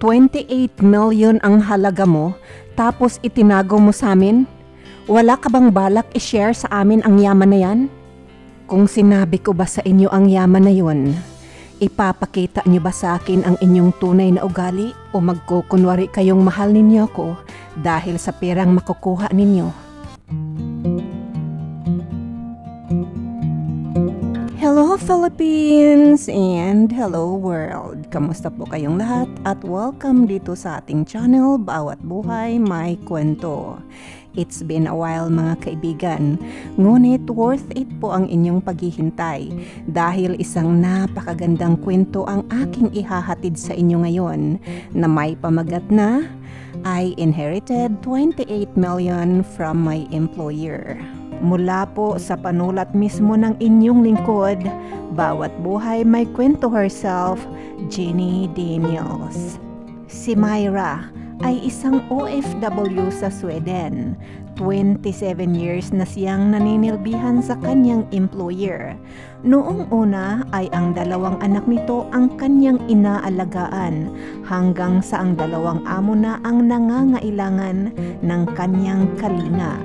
28 million ang halaga mo, tapos itinago mo sa amin? Wala ka bang balak i-share sa amin ang yaman na yan? Kung sinabi ko ba sa inyo ang yaman na yun, ipapakita niyo ba sa akin ang inyong tunay na ugali o magkukunwari kayong mahal ninyo ako dahil sa perang makukuha ninyo? Hello Philippines and hello world! Kamusta po kayong lahat at welcome dito sa ating channel Bawat Buhay May Kwento. It's been a while mga kaibigan, ngunit worth it po ang inyong paghihintay dahil isang napakagandang kwento ang aking ihahatid sa inyo ngayon na may pamagat na I inherited 28 million from my employer. Mula po sa panulat mismo ng inyong lingkod, Bawat Buhay May Kwento herself, Jenny Daniels. Si Myra ay isang OFW sa Sweden. 27 years na siyang naninilbihan sa kanyang employer. Noong una ay ang dalawang anak nito ang kanyang inaalagaan hanggang sa ang dalawang amo na ang nangangailangan ng kanyang kalinga.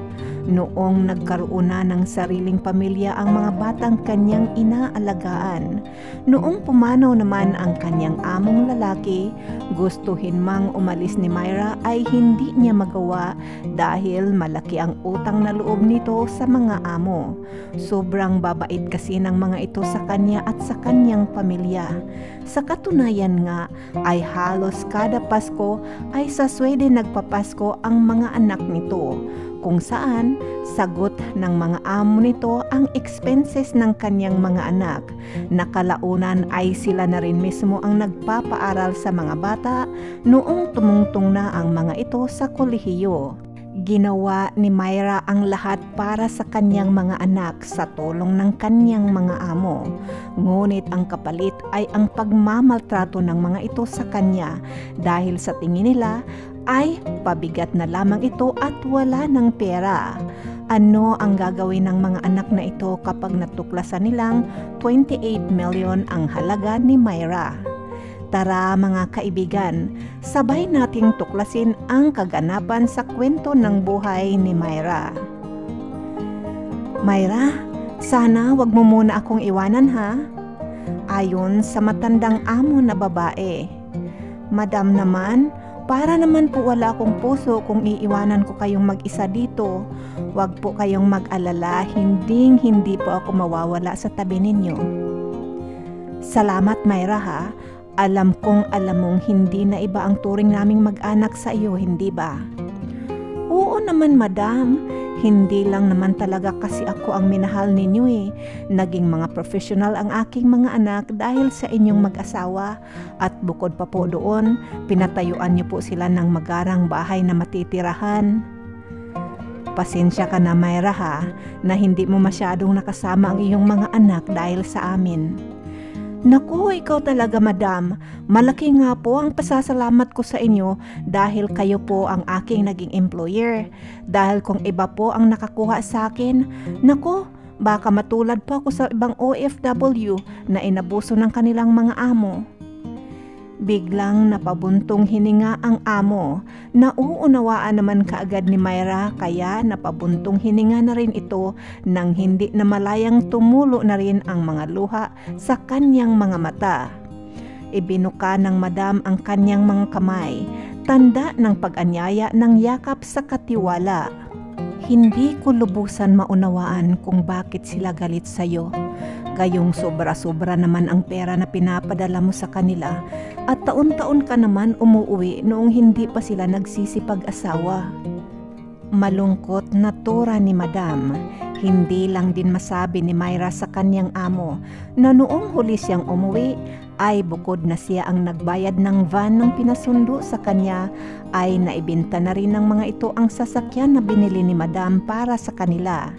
Noong nagkaroon na ng sariling pamilya ang mga batang kanyang inaalagaan. Noong pumanaw naman ang kanyang among lalaki, gustuhin mang umalis ni Myra ay hindi niya magawa dahil malaki ang utang na loob nito sa mga amo. Sobrang babait kasi ng mga ito sa kanya at sa kanyang pamilya. Sa katunayan nga ay halos kada Pasko ay sa Sweden nagpapasko ang mga anak nito, kung saan sagot ng mga amo nito ang expenses ng kanyang mga anak. Nakalaunan ay sila na rin mismo ang nagpapaaral sa mga bata noong tumungtong na ang mga ito sa kolehiyo. Ginawa ni Myra ang lahat para sa kanyang mga anak sa tulong ng kanyang mga amo. Ngunit ang kapalit ay ang pagmamaltrato ng mga ito sa kanya dahil sa tingin nila ay pabigat na lamang ito at wala ng pera. Ano ang gagawin ng mga anak na ito kapag natuklasan nilang 28 million ang halaga ni Myra? Tara mga kaibigan, sabay nating tuklasin ang kaganapan sa kwento ng buhay ni Myra. Myra, sana wag mo muna akong iwanan ha? Ayon sa matandang amo na babae. Madam naman, para naman po wala akong puso kung iiwanan ko kayong mag-isa dito. Huwag po kayong mag-alala, hindi po ako mawawala sa tabi ninyo. Salamat Myra ha. Alam kong alam mong hindi na iba ang turing naming mag-anak sa iyo, hindi ba? Oo naman madam. Hindi lang naman talaga kasi ako ang minahal ninyo eh. Naging mga professional ang aking mga anak dahil sa inyong mag-asawa. At bukod pa po doon, pinatayuan niyo po sila ng magarang bahay na matitirahan. Pasensya ka na Myra ha, na hindi mo masyadong nakasama ang iyong mga anak dahil sa amin. Naku, ikaw talaga madam. Malaki nga po ang pasasalamat ko sa inyo dahil kayo po ang aking naging employer. Dahil kung iba po ang nakakuha sa akin, naku, baka matulad po ako sa ibang OFW na inabuso ng kanilang mga amo. Biglang napabuntong hininga ang amo. Nauunawaan naman kaagad ni Myra kaya napabuntong hininga na rin ito nang hindi na malayang tumulo na rin ang mga luha sa kanyang mga mata. Ibinuka ng madam ang kanyang mga kamay, tanda ng pag-anyaya ng yakap sa katiwala. Hindi ko lubusan maunawaan kung bakit sila galit sa'yo. Gayong sobra-sobra naman ang pera na pinapadala mo sa kanila at taon-taon ka naman umuwi noong hindi pa sila nagsisipag-asawa. Malungkot na tura ni madam. Hindi lang din masabi ni Myra sa kanyang amo na noong huli siyang umuwi ay bukod na siya ang nagbayad ng van ng pinasundo sa kanya ay naibenta na rin ng mga ito ang sasakyan na binili ni madam para sa kanila.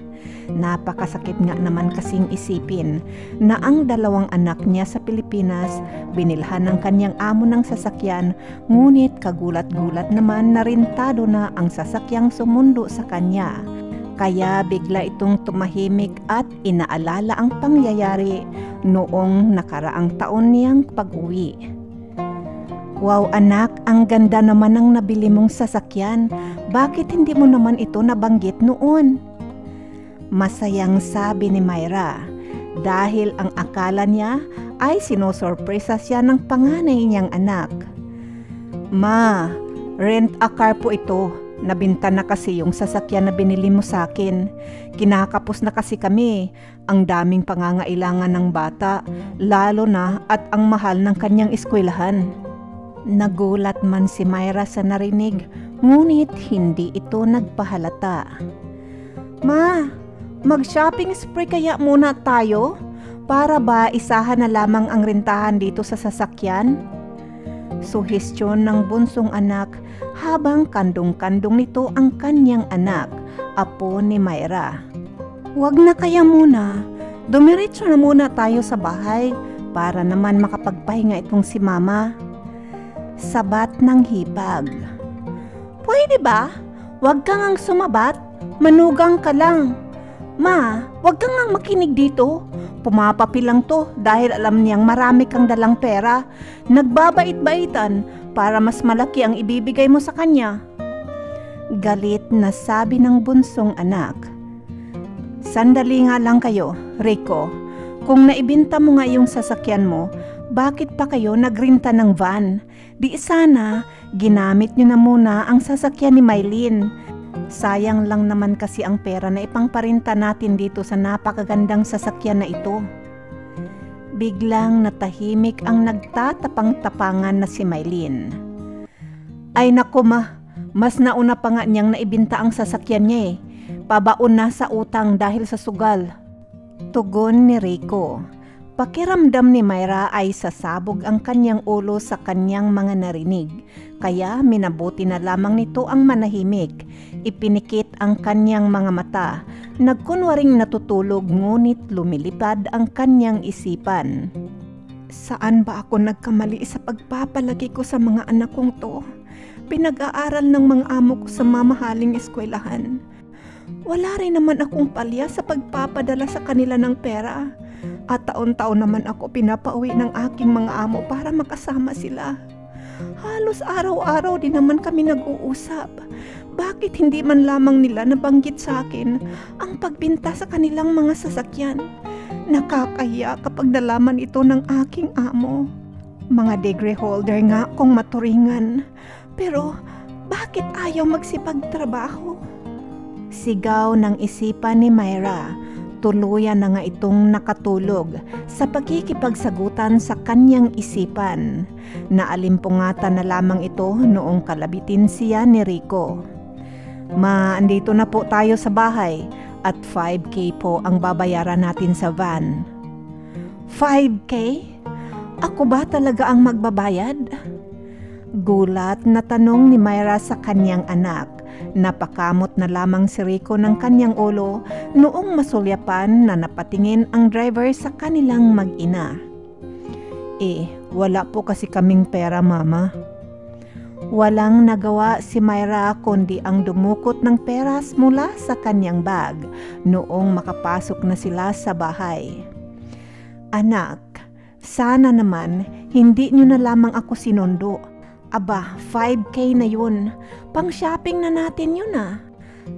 Napakasakit nga naman kasing isipin na ang dalawang anak niya sa Pilipinas binilhan ng kanyang amo ng sasakyan, ngunit kagulat-gulat naman na rentado na ang sasakyang sumundo sa kanya. Kaya bigla itong tumahimik at inaalala ang pangyayari noong nakaraang taon niyang pag-uwi. Wow anak, ang ganda naman ng nabili mong sasakyan. Bakit hindi mo naman ito nabanggit noon? Masayang sabi ni Myra dahil ang akala niya ay sinosorpresa siya ng panganay niyang anak. Ma, rent a car po ito. Nabinta na kasi yung sasakyan na binili mo sa akin. Kinakapos na kasi kami. Ang daming pangangailangan ng bata, lalo na at ang mahal ng kanyang eskwelahan. Nagulat man si Myra sa narinig, ngunit hindi ito nagpahalata. Ma, mag-shopping spree kaya muna tayo? Para ba isahan na lamang ang rentahan dito sa sasakyan? Suhestyon ng bunsong anak habang kandong-kandong nito ang kanyang anak, apo ni Myra. Huwag na kaya muna, dumiretso na muna tayo sa bahay para naman makapagpahinga itong si mama. Sabat ng hipag. Pwede ba? Huwag kang ang sumabat, manugang ka lang. Ma, huwag kang ang makinig dito. Pumapapi lang to dahil alam niyang marami kang dalang pera. Nagbabait-baitan para mas malaki ang ibibigay mo sa kanya. Galit na sabi ng bunsong anak. Sandali nga lang kayo, Rico. Kung naibinta mo nga yung sasakyan mo, bakit pa kayo nagrenta ng van? Di sana, ginamit niyo na muna ang sasakyan ni Mylene. Sayang lang naman kasi ang pera na ipangparinta natin dito sa napakagandang sasakyan na ito. Biglang natahimik ang nagtatapang-tapangan na si Mylene. Ay naku ma, mas nauna pa nga niyang naibinta ang sasakyan niya eh. Pabaon na sa utang dahil sa sugal. Tugon ni Rico. Pakiramdam ni Myra ay sasabog ang kanyang ulo sa kanyang mga narinig, kaya minabuti na lamang nito ang manahimik. Ipinikit ang kanyang mga mata, nagkunwaring natutulog ngunit lumilipad ang kanyang isipan. Saan ba ako nagkamali sa pagpapalaki ko sa mga anak kong to? Pinag-aaral ng mga amo ko sa mamahaling eskwelahan. Wala rin naman akong palya sa pagpapadala sa kanila ng pera. At taon-taon naman ako pinapauwi ng aking mga amo para makasama sila. Halos araw-araw din naman kami nag-uusap. Bakit hindi man lamang nila nabanggit sa akin ang pagbinta sa kanilang mga sasakyan? Nakakahiya kapag nalaman ito ng aking amo. Mga degree holder nga kung maturingan. Pero bakit ayaw magsipagtrabaho? Sigaw ng isipan ni Myra. Tuluyan na nga itong nakatulog sa pagkikipagsagutan sa kanyang isipan. Naalimpungatan na lamang ito noong kalabitin siya ni Rico. Ma, andito na po tayo sa bahay at 5K po ang babayaran natin sa van. 5K? Ako ba talaga ang magbabayad? Gulat na tanong ni Myra sa kanyang anak. Napakamot na lamang si Rico ng kanyang ulo noong masulyapan na napatingin ang driver sa kanilang mag-ina. Wala po kasi kaming pera, mama. Walang nagawa si Myra kundi ang dumukot ng peras mula sa kanyang bag noong makapasok na sila sa bahay. Anak, sana naman hindi niyo na lamang ako sinundo. Aba, 5K na yun. Pang-shopping na natin yun ah.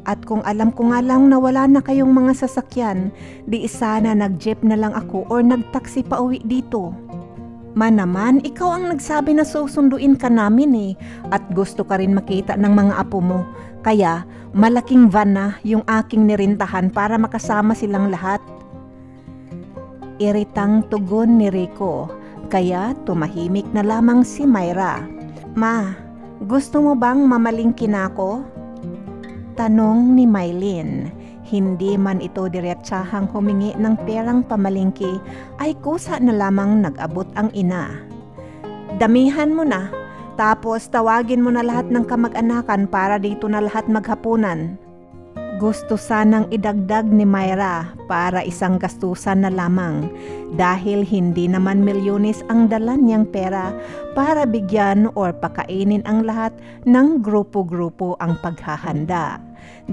At kung alam ko nga lang na wala na kayong mga sasakyan, di sana nag-jeep na lang ako or nag-taxi pa uwi dito. Man naman, ikaw ang nagsabi na susunduin ka namin eh. At gusto ka rin makita ng mga apo mo. Kaya, malaking van na yung aking nirintahan para makasama silang lahat. Iritang tugon ni Rico, kaya tumahimik na lamang si Myra. Ma, gusto mo bang mamalingkin ako? Tanong ni Mylene. Hindi man ito diretsahang humingi ng perang pamalingki ay kusa na lamang nag-abot ang ina. Damihan mo na, tapos tawagin mo na lahat ng kamag-anakan para dito na lahat maghapunan. Gusto sanang idagdag ni Myra para isang gastusan na lamang dahil hindi naman milyones ang dala niyang pera para bigyan or pakainin ang lahat ng grupo-grupo ang paghahanda.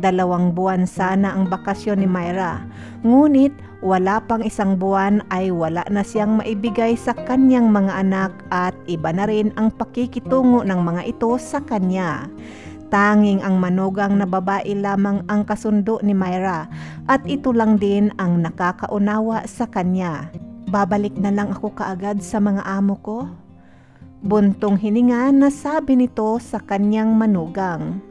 2 buwan sana ang bakasyon ni Myra, ngunit wala pang 1 buwan ay wala na siyang maibigay sa kanyang mga anak at iba na rin ang pakikitungo ng mga ito sa kanya. Tanging ang manugang na babae lamang ang kasundo ni Myra at ito lang din ang nakakaunawa sa kanya. Babalik na lang ako kaagad sa mga amo ko. Buntong hininga na sabi nito sa kanyang manugang.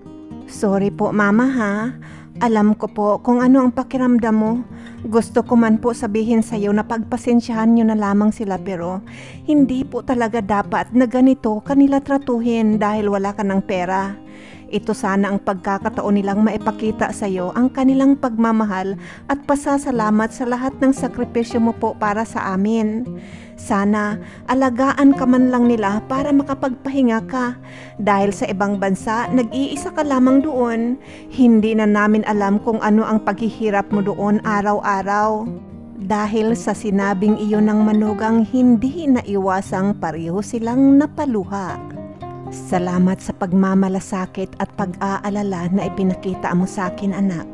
Sorry po mama ha, alam ko po kung ano ang pakiramdam mo. Gusto ko man po sabihin sa iyo na pagpasensyahan nyo na lamang sila pero hindi po talaga dapat na ganito kanila tratuhin dahil wala ka ng pera. Ito sana ang pagkakataon nilang maipakita sa iyo ang kanilang pagmamahal at pasasalamat sa lahat ng sakripisyo mo po para sa amin. Sana alagaan ka man lang nila para makapagpahinga ka. Dahil sa ibang bansa, nag-iisa ka lamang doon. Hindi na namin alam kung ano ang paghihirap mo doon araw-araw. Dahil sa sinabing iyon ng manugang, hindi naiwasang pareho silang napaluha. Salamat sa pagmamalasakit at pag-aalala na ipinakita mo sa akin, anak.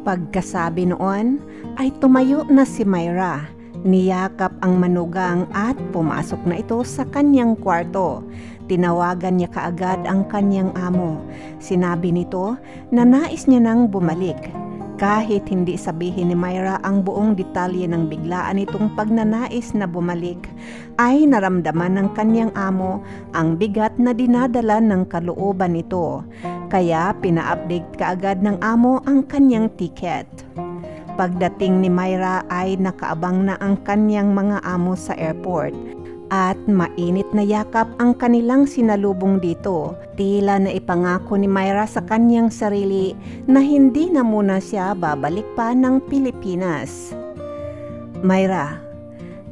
Pagkasabi noon, ay tumayo na si Myra. Niyakap ang manugang at pumasok na ito sa kanyang kwarto. Tinawagan niya kaagad ang kanyang amo. Sinabi nito na nais niya nang bumalik. Kahit hindi sabihin ni Myra ang buong detalye ng biglaan nitong pagnanais na bumalik, ay naramdaman ng kanyang amo ang bigat na dinadala ng kalooban nito. Kaya pina-update kaagad ng amo ang kanyang tiket. Pagdating ni Myra ay nakaabang na ang kanyang mga amo sa airport. At mainit na yakap ang kanilang sinalubong dito. Tila na ipangako ni Myra sa kanyang sarili na hindi na muna siya babalik pa ng Pilipinas. Myra,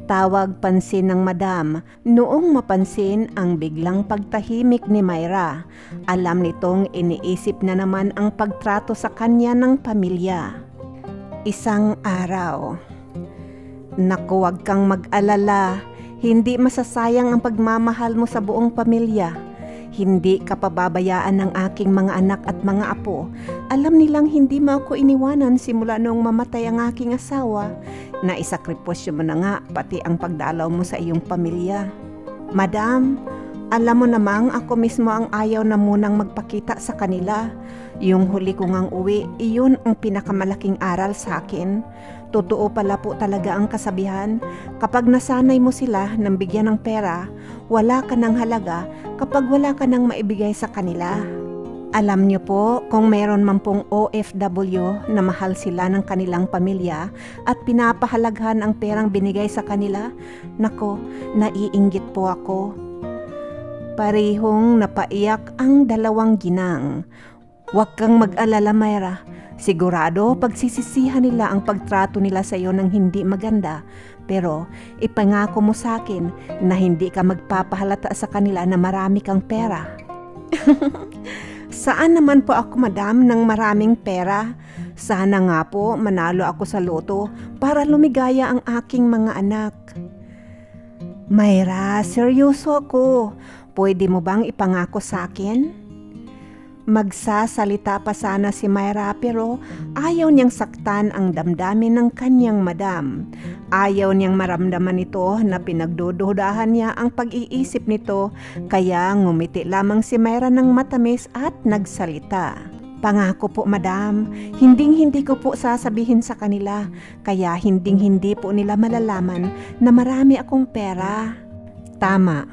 tawag pansin ng madam. Noong mapansin ang biglang pagtahimik ni Myra, alam nitong iniisip na naman ang pagtrato sa kanya ng pamilya. Isang araw. Naku, wag kang mag-alala. Hindi masasayang ang pagmamahal mo sa buong pamilya. Hindi ka pababayaan ng aking mga anak at mga apo. Alam nilang hindi mo ako iniwanan simula noong mamatay ang aking asawa. Naisakripisyo mo na nga pati ang pagdalaw mo sa iyong pamilya. Madam, alam mo namang ako mismo ang ayaw na munang magpakita sa kanila. Yung huli ko ngang uwi, iyon ang pinakamalaking aral sa akin. Totoo pala po talaga ang kasabihan, kapag nasanay mo sila ng bigyan ng pera, wala ka ng halaga kapag wala ka ng maibigay sa kanila. Alam niyo po, kung meron man pong OFW na mahal sila ng kanilang pamilya at pinapahalaghan ang perang binigay sa kanila, nako, naiinggit po ako. Parehong napaiyak ang dalawang ginang. Huwag kang mag-alala, Myra. Sigurado pagsisisihan nila ang pagtrato nila sa iyo ng hindi maganda. Pero ipangako mo sa akin na hindi ka magpapahalata sa kanila na marami kang pera. Saan naman po ako, madam, ng maraming pera? Sana nga po manalo ako sa loto para lumigaya ang aking mga anak. Myra, seryoso ako. Pwede mo bang ipangako sa akin? Magsasalita pa sana si Myra pero ayaw niyang saktan ang damdamin ng kanyang madam. Ayaw niyang maramdaman ito na pinagdududahan niya ang pag-iisip nito, kaya ngumiti lamang si Myra ng matamis at nagsalita. Pangako po, madam, hinding-hindi ko po sasabihin sa kanila, kaya hinding-hindi po nila malalaman na marami akong pera. Tama,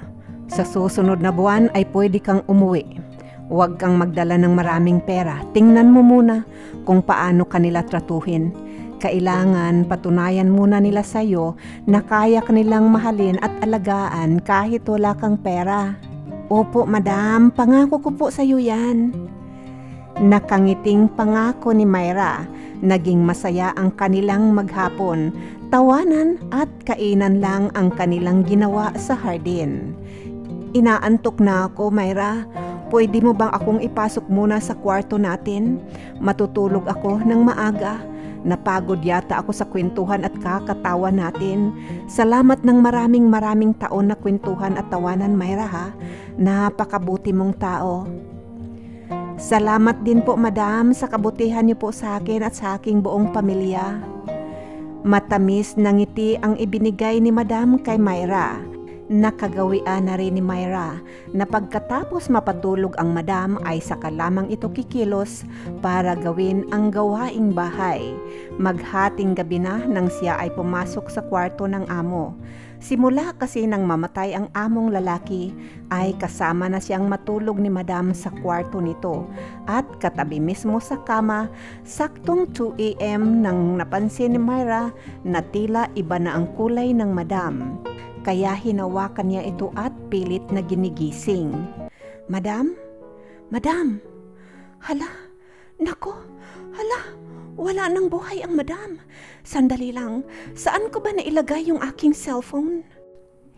sa susunod na buwan ay pwede kang umuwi. Huwag kang magdala ng maraming pera. Tingnan mo muna kung paano kanila tratuhin. Kailangan patunayan muna nila sa iyo na kaya kanilang mahalin at alagaan kahit wala kang pera. Opo, madam, pangako ko po sa iyo yan. Nakangiting pangako ni Myra. Naging masaya ang kanilang maghapon. Tawanan at kainan lang ang kanilang ginawa sa hardin. Inaantok na ako, Myra. pwede mo bang akong ipasok muna sa kwarto natin? Matutulog ako ng maaga. Napagod yata ako sa kwentuhan at kakatawa natin. Salamat ng maraming taon na kwentuhan at tawanan, Myra ha. Napakabuti mong tao. Salamat din po, madam, sa kabutihan niyo po sa akin at sa aking buong pamilya. Matamis na ngiti ang ibinigay ni madam kay Myra. Nakagawian na rin ni Myra na pagkatapos mapatulog ang madam ay saka lamang ito kikilos para gawin ang gawaing bahay. Maghating gabi na nang siya ay pumasok sa kwarto ng amo. Simula kasi nang mamatay ang among lalaki ay kasama na siyang matulog ni madam sa kwarto nito at katabi mismo sa kama. Saktong 2 AM nang napansin ni Myra na tila iba na ang kulay ng madam. Kaya hinawakan niya ito at pilit na ginigising. Madam? Madam? Hala? Nako? Hala? Wala nang buhay ang madam. Sandali lang. Saan ko ba nailagay yung aking cellphone?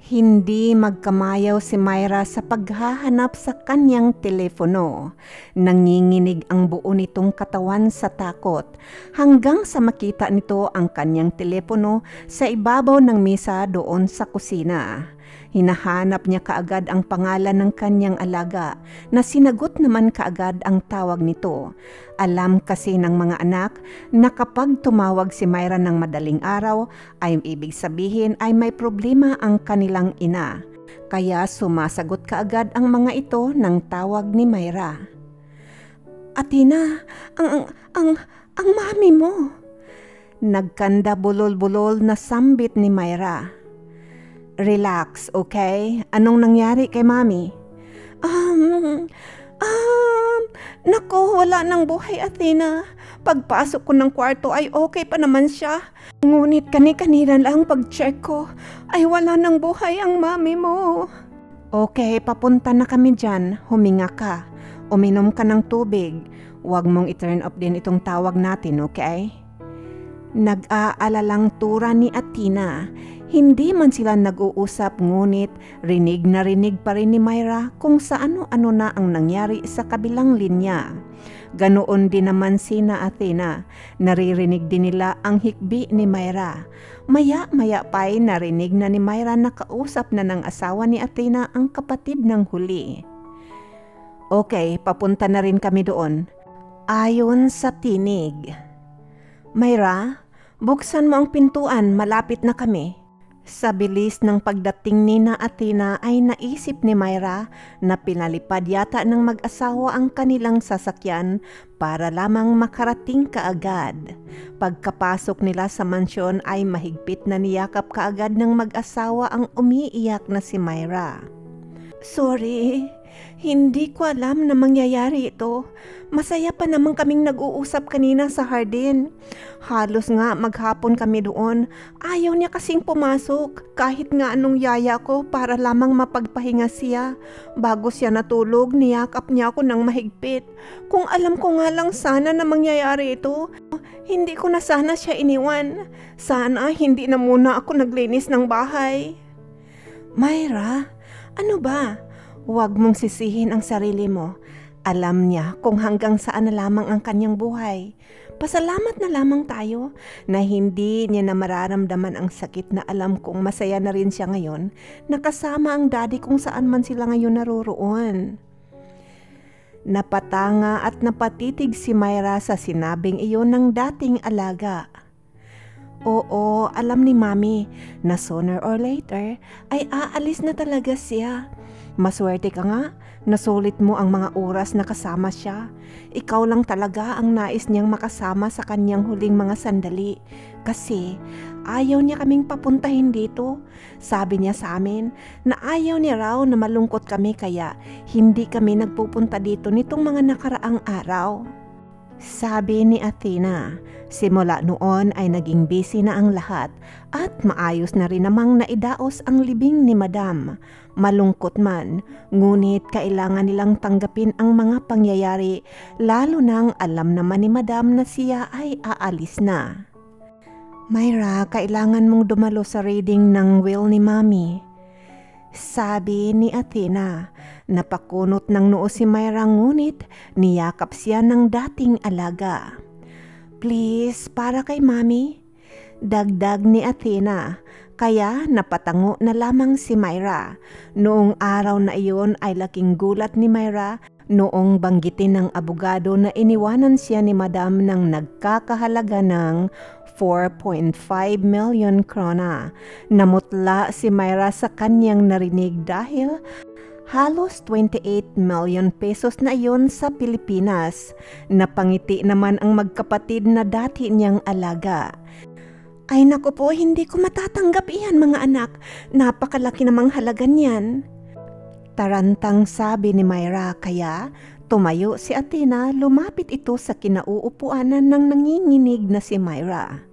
Hindi magkamayaw si Myra sa paghahanap sa kanyang telepono. Nanginginig ang buo nitong katawan sa takot hanggang sa makita nito ang kanyang telepono sa ibabaw ng mesa doon sa kusina. Hinahanap niya kaagad ang pangalan ng kanyang alaga na sinagot naman kaagad ang tawag nito. Alam kasi ng mga anak na kapag tumawag si Myra ng madaling araw ay ibig sabihin ay may problema ang kanilang ina. Kaya sumasagot kaagad ang mga ito ng tawag ni Myra. Atina, ang mami mo. Nagkanda bulol-bulol na sambit ni Myra. Relax, okay? Anong nangyari kay mami? Nako, wala nang buhay, Athena. Pagpasok ko ng kwarto ay okay pa naman siya. Ngunit kani-kanina lang pag-check ko ay wala nang buhay ang mami mo. Okay, papunta na kami dyan. Huminga ka. Uminom ka ng tubig. Huwag mong i-turn off din itong tawag natin, okay? Nag-aalalang tura ni Athena. Hindi man sila nag-uusap ngunit rinig na rinig pa rin ni Myra kung sa ano-ano na ang nangyari sa kabilang linya. Ganoon din naman sina Athena. Naririnig din nila ang hikbi ni Myra. Maya-maya pa'y narinig na ni Myra na kausap na ng asawa ni Athena ang kapatid ng huli. Okay, papunta na rin kami doon. Ayon sa tinig. Myra, buksan mo ang pintuan, malapit na kami. Sa bilis ng pagdating ni na Athena ay naisip ni Myra na pinalipad yata ng mag-asawa ang kanilang sasakyan para lamang makarating kaagad. Pagkapasok nila sa mansyon ay mahigpit na niyakap kaagad ng mag-asawa ang umiiyak na si Myra. Sorry, hindi ko alam na mangyayari ito. Masaya pa naman kaming nag-uusap kanina sa hardin. Halos nga maghapon kami doon. Ayaw niya kasing pumasok. Kahit nga anong yaya ko para lamang mapagpahinga siya. Bago siya natulog, niyakap niya ako ng mahigpit. Kung alam ko nga lang sana na mangyayari ito, hindi ko na sana siya iniwan. Sana hindi na muna ako naglinis ng bahay. Myra, ano ba? Huwag mong sisihin ang sarili mo. Alam niya kung hanggang saan na lamang ang kanyang buhay. Pasalamat na lamang tayo na hindi niya na mararamdaman ang sakit na alam kong masaya na rin siya ngayon na kasama ang daddy kung saan man sila ngayon naroroon. Napatanga at napatitig si Myra sa sinabing iyon ng dating alaga. Oo, alam ni Mami na sooner or later ay aalis na talaga siya. Maswerte ka nga, nasulit mo ang mga oras na kasama siya. Ikaw lang talaga ang nais niyang makasama sa kanyang huling mga sandali. Kasi ayaw niya kaming papuntahin dito. Sabi niya sa amin na ayaw niya raw na malungkot kami kaya hindi kami nagpupunta dito nitong mga nakaraang araw. Sabi ni Athena, simula noon ay naging busy na ang lahat at maayos na rin namang naidaos ang libing ni Madam. Malungkot man, ngunit kailangan nilang tanggapin ang mga pangyayari lalo nang alam naman ni Madam na siya ay aalis na. Myra, kailangan mong dumalo sa reading ng will ni Mami. Sabi ni Athena. Napakunot ng noo si Myra ngunit niyakap siya ng dating alaga. Please, para kay Mami. Dagdag ni Athena. Kaya napatango na lamang si Myra. Noong araw na iyon ay laking gulat ni Myra noong banggitin ng abogado na iniwanan siya ni Madam ng nagkakahalaga ng 4.5 million krona. Namutla si Myra sa kanyang narinig dahil halos 28 million pesos na iyon sa Pilipinas. Napangiti naman ang magkapatid na dati niyang alaga. Ay naku po, hindi ko matatanggap iyan mga anak. Napakalaki namang halaga niyan. Tarantang sabi ni Myra, kaya tumayo si Athena, lumapit ito sa kinauupuanan ng nanginginig na si Myra.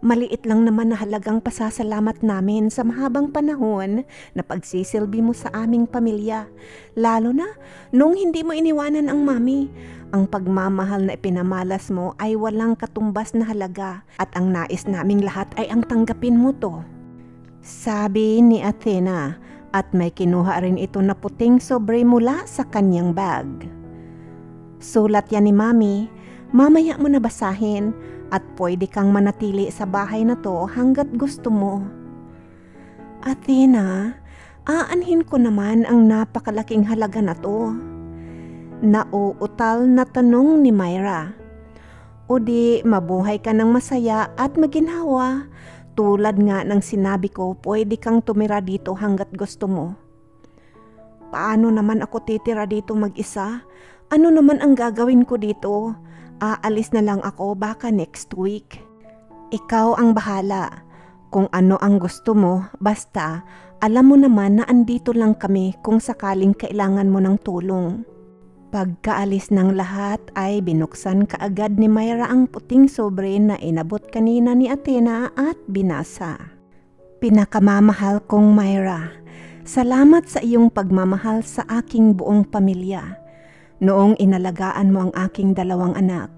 Maliit lang naman na halagang pasasalamat namin sa mahabang panahon na pagsisilbi mo sa aming pamilya. Lalo na nung hindi mo iniwanan ang Mami. Ang pagmamahal na ipinamalas mo ay walang katumbas na halaga at ang nais naming lahat ay ang tanggapin mo to. Sabi ni Athena at may kinuha rin ito na puting sobre mula sa kanyang bag. Sulat yan ni Mami. Mamaya mo na basahin at pwede kang manatili sa bahay na to hanggat gusto mo. Athena, aanhin ko naman ang napakalaking halaga na to. Nauutal na tanong ni Myra. O di mabuhay ka ng masaya at maginhawa. Tulad nga ng sinabi ko, pwede kang tumira dito hanggat gusto mo. Paano naman ako titira dito mag-isa? Ano naman ang gagawin ko dito? Aalis na lang ako baka next week. Ikaw ang bahala. Kung ano ang gusto mo, basta alam mo naman na andito lang kami kung sakaling kailangan mo ng tulong. Pagkaalis ng lahat ay binuksan kaagad ni Myra ang puting sobre na inabot kanina ni Athena at binasa. Pinakamamahal kong Myra, salamat sa iyong pagmamahal sa aking buong pamilya. Noong inalagaan mo ang aking 2 anak,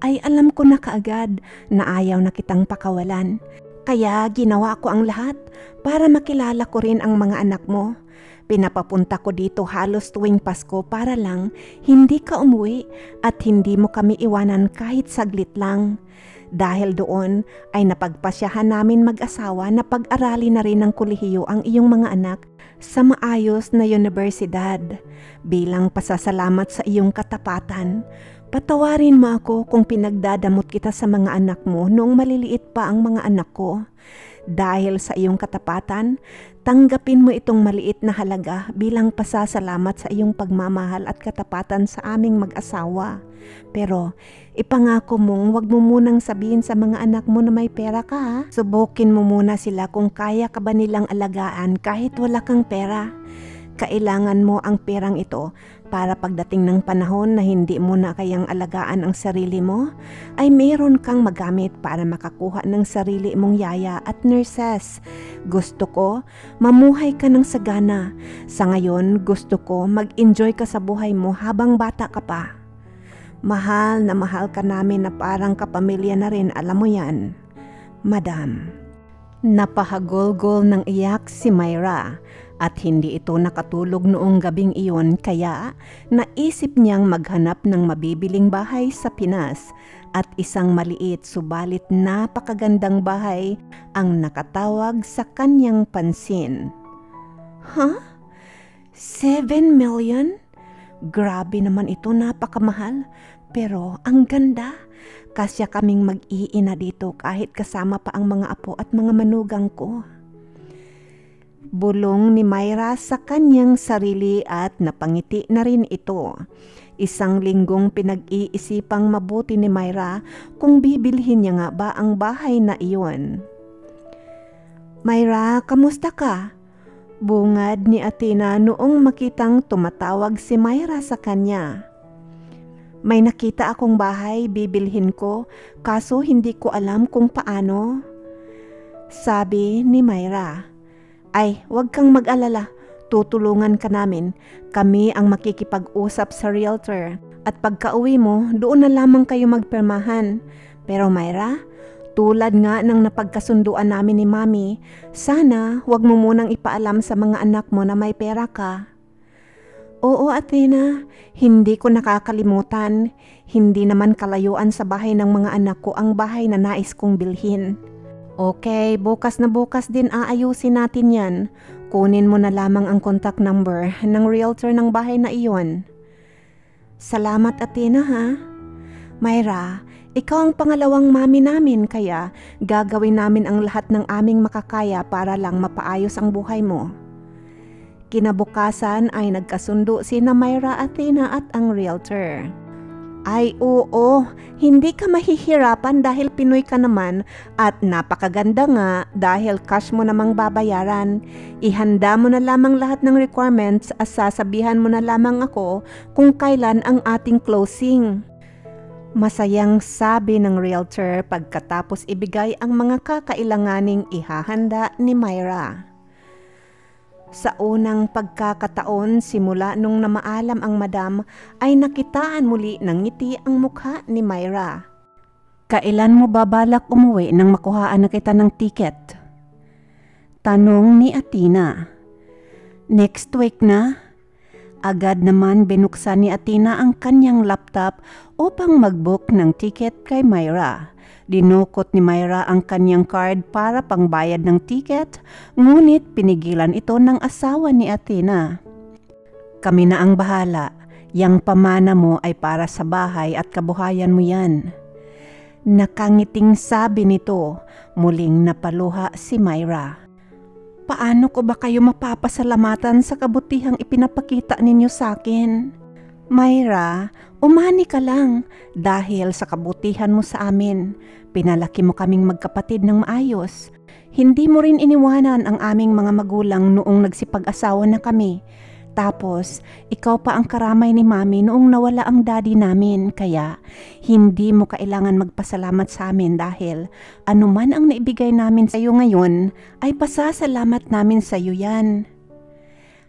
ay alam ko na kaagad na ayaw na kitang pakawalan. Kaya ginawa ko ang lahat para makilala ko rin ang mga anak mo. Pinapapunta ko dito halos tuwing Pasko para lang hindi ka umuwi at hindi mo kami iwanan kahit saglit lang. Dahil doon ay napagpasyahan namin mag-asawa na pag-arali na rin ng kolehiyo ang iyong mga anak sa maayos na universidad. Bilang pasasalamat sa iyong katapatan, patawarin mo ako kung pinagdadamot kita sa mga anak mo noong maliliit pa ang mga anak ko. Dahil sa iyong katapatan, tanggapin mo itong maliit na halaga bilang pasasalamat sa iyong pagmamahal at katapatan sa aming mag-asawa. Pero ipangako mong wag mo munang sabihin sa mga anak mo na may pera ka ha. Subukin mo muna sila kung kaya ka ba nilang alagaan kahit wala kang pera. Kailangan mo ang perang ito para pagdating ng panahon na hindi mo na kayang alagaan ang sarili mo, ay meron kang magamit para makakuha ng sarili mong yaya at nurses. Gusto ko, mamuhay ka ng sagana. Sa ngayon, gusto ko mag-enjoy ka sa buhay mo habang bata ka pa. Mahal na mahal ka namin na parang kapamilya na rin, alam mo yan, Madam. Napahagulgol ng iyak si Myra. At hindi ito nakatulog noong gabing iyon kaya naisip niyang maghanap ng mabibiling bahay sa Pinas at isang maliit subalit napakagandang bahay ang nakatawag sa kanyang pansin. Huh? 7 million? Grabe naman ito, napakamahal. Pero ang ganda. Kasya kaming mag-iina dito kahit kasama pa ang mga apo at mga manugang ko. Bulong ni Myra sa kanyang sarili at napangiti na rin ito. Isang linggong pinag-iisipang mabuti ni Myra kung bibilhin niya nga ba ang bahay na iyon. Myra, kamusta ka? Bungad ni Athena noong makitang tumatawag si Myra sa kanya. May nakita akong bahay, bibilhin ko, kaso hindi ko alam kung paano. Sabi ni Myra. Ay, huwag kang mag-alala. Tutulungan ka namin. Kami ang makikipag-usap sa realtor. At pagka-uwi mo, doon na lamang kayo magpermahan. Pero Myra, Tulad nga ng napagkasunduan namin ni Mami, sana wag mo munang ipaalam sa mga anak mo na may pera ka. Oo, Athena, hindi ko nakakalimutan. Hindi naman kalayuan sa bahay ng mga anak ko ang bahay na nais kong bilhin. Okay, bukas na bukas din aayusin natin yan. Kunin mo na lamang ang contact number ng realtor ng bahay na iyon. Salamat, Athena, ha? Myra, ikaw ang pangalawang mami namin, kaya gagawin namin ang lahat ng aming makakaya para lang mapaayos ang buhay mo. Kinabukasan ay nagkasundo sina Myra, Athena at ang realtor. Ay oo, hindi ka mahihirapan dahil Pinoy ka naman at napakaganda nga dahil cash mo namang babayaran. Ihanda mo na lamang lahat ng requirements at sasabihan mo na lamang ako kung kailan ang ating closing. Masayang sabi ng realtor pagkatapos ibigay ang mga kakailanganing ihahanda ni Myra. Sa unang pagkakataon simula nung namaalam ang madam ay nakitaan muli ng ngiti ang mukha ni Myra. Kailan mo babalak umuwi nang makuhaan na kita ng ticket? Tanong ni Athena. Next week na? Agad naman binuksan ni Athena ang kanyang laptop upang mag-book ng ticket kay Myra. Dinukot ni Myra ang kanyang card para pangbayad ng ticket, ngunit pinigilan ito ng asawa ni Athena. Kami na ang bahala. Yang pamana mo ay para sa bahay at kabuhayan mo yan. Nakangiting sabi nito, muling napaluha si Myra. Paano ko ba kayo mapapasalamatan sa kabutihang ipinapakita ninyo sa akin? Myra, umani ka lang dahil sa kabutihan mo sa amin. Pinalaki mo kaming magkapatid ng maayos. Hindi mo rin iniwanan ang aming mga magulang noong nagsipag-asawa na kami. Tapos, ikaw pa ang karamay ni Mami noong nawala ang daddy namin. Kaya, hindi mo kailangan magpasalamat sa amin dahil anuman ang naibigay namin sa iyo ngayon, ay pasasalamat namin sa iyo yan.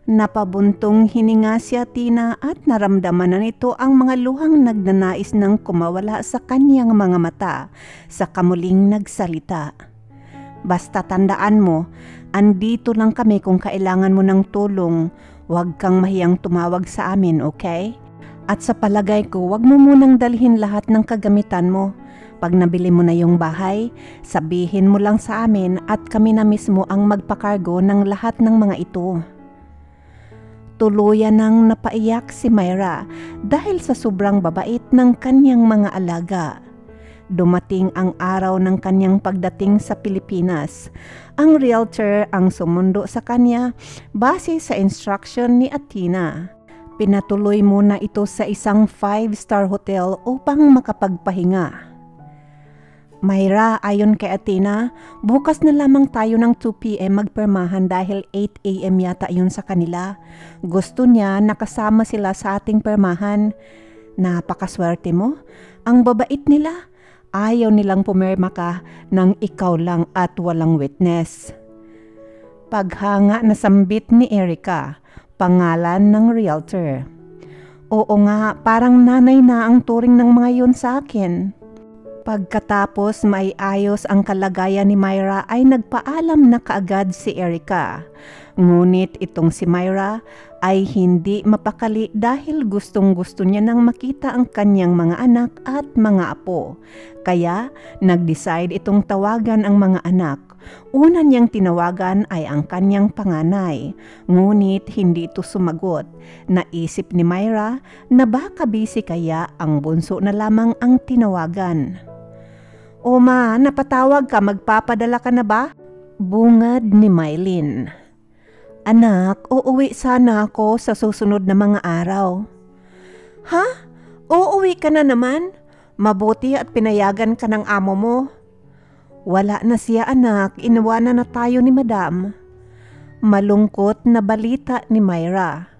Napabuntong hininga si Athena at naramdaman na nito ang mga luhang nagnanais ng kumawala sa kanyang mga mata sa kamuling nagsalita. Basta tandaan mo, andito lang kami kung kailangan mo ng tulong. Huwag kang mahiyang tumawag sa amin, okay? At sa palagay ko, huwag mo munang dalhin lahat ng kagamitan mo. Pag nabili mo na yung bahay, sabihin mo lang sa amin at kami na mismo ang magpakargo ng lahat ng mga ito. Tuluyan nang napaiyak si Myra dahil sa sobrang babait ng kanyang mga alaga. Dumating ang araw ng kanyang pagdating sa Pilipinas. Ang realtor ang sumundo sa kanya base sa instruction ni Athena. Pinatuloy muna ito sa isang 5-star hotel upang makapagpahinga. Myra, ayon kay Athena, bukas na lamang tayo ng 2 p.m. magpermahan dahil 8 a.m. yata yun sa kanila. Gusto niya nakasama sila sa ating permahan. Napakaswerte mo. Ang babait nila. Ayaw nilang pumirma ka nang ikaw lang at walang witness. Paghanga na sambit ni Erica, pangalan ng realtor. Oo nga, parang nanay na ang turing ng mga yun sa akin. Pagkatapos maiayos ang kalagayan ni Myra ay nagpaalam na kaagad si Erica. Ngunit itong si Myra ay hindi mapakali dahil gustong-gusto niya nang makita ang kanyang mga anak at mga apo. Kaya nag-decide itong tawagan ang mga anak. Una niyang tinawagan ay ang kanyang panganay. Ngunit hindi ito sumagot. Naisip ni Myra na baka busy kaya ang bunso na lamang ang tinawagan. O ma, napatawag ka, magpapadala ka na ba? Bungad ni Mylene. Anak, uuwi sana ako sa susunod na mga araw. Ha? Uuwi ka na naman? Mabuti at pinayagan ka ng amo mo. Wala na siya anak, iniwanan na tayo ni madam. Malungkot na balita ni Myra.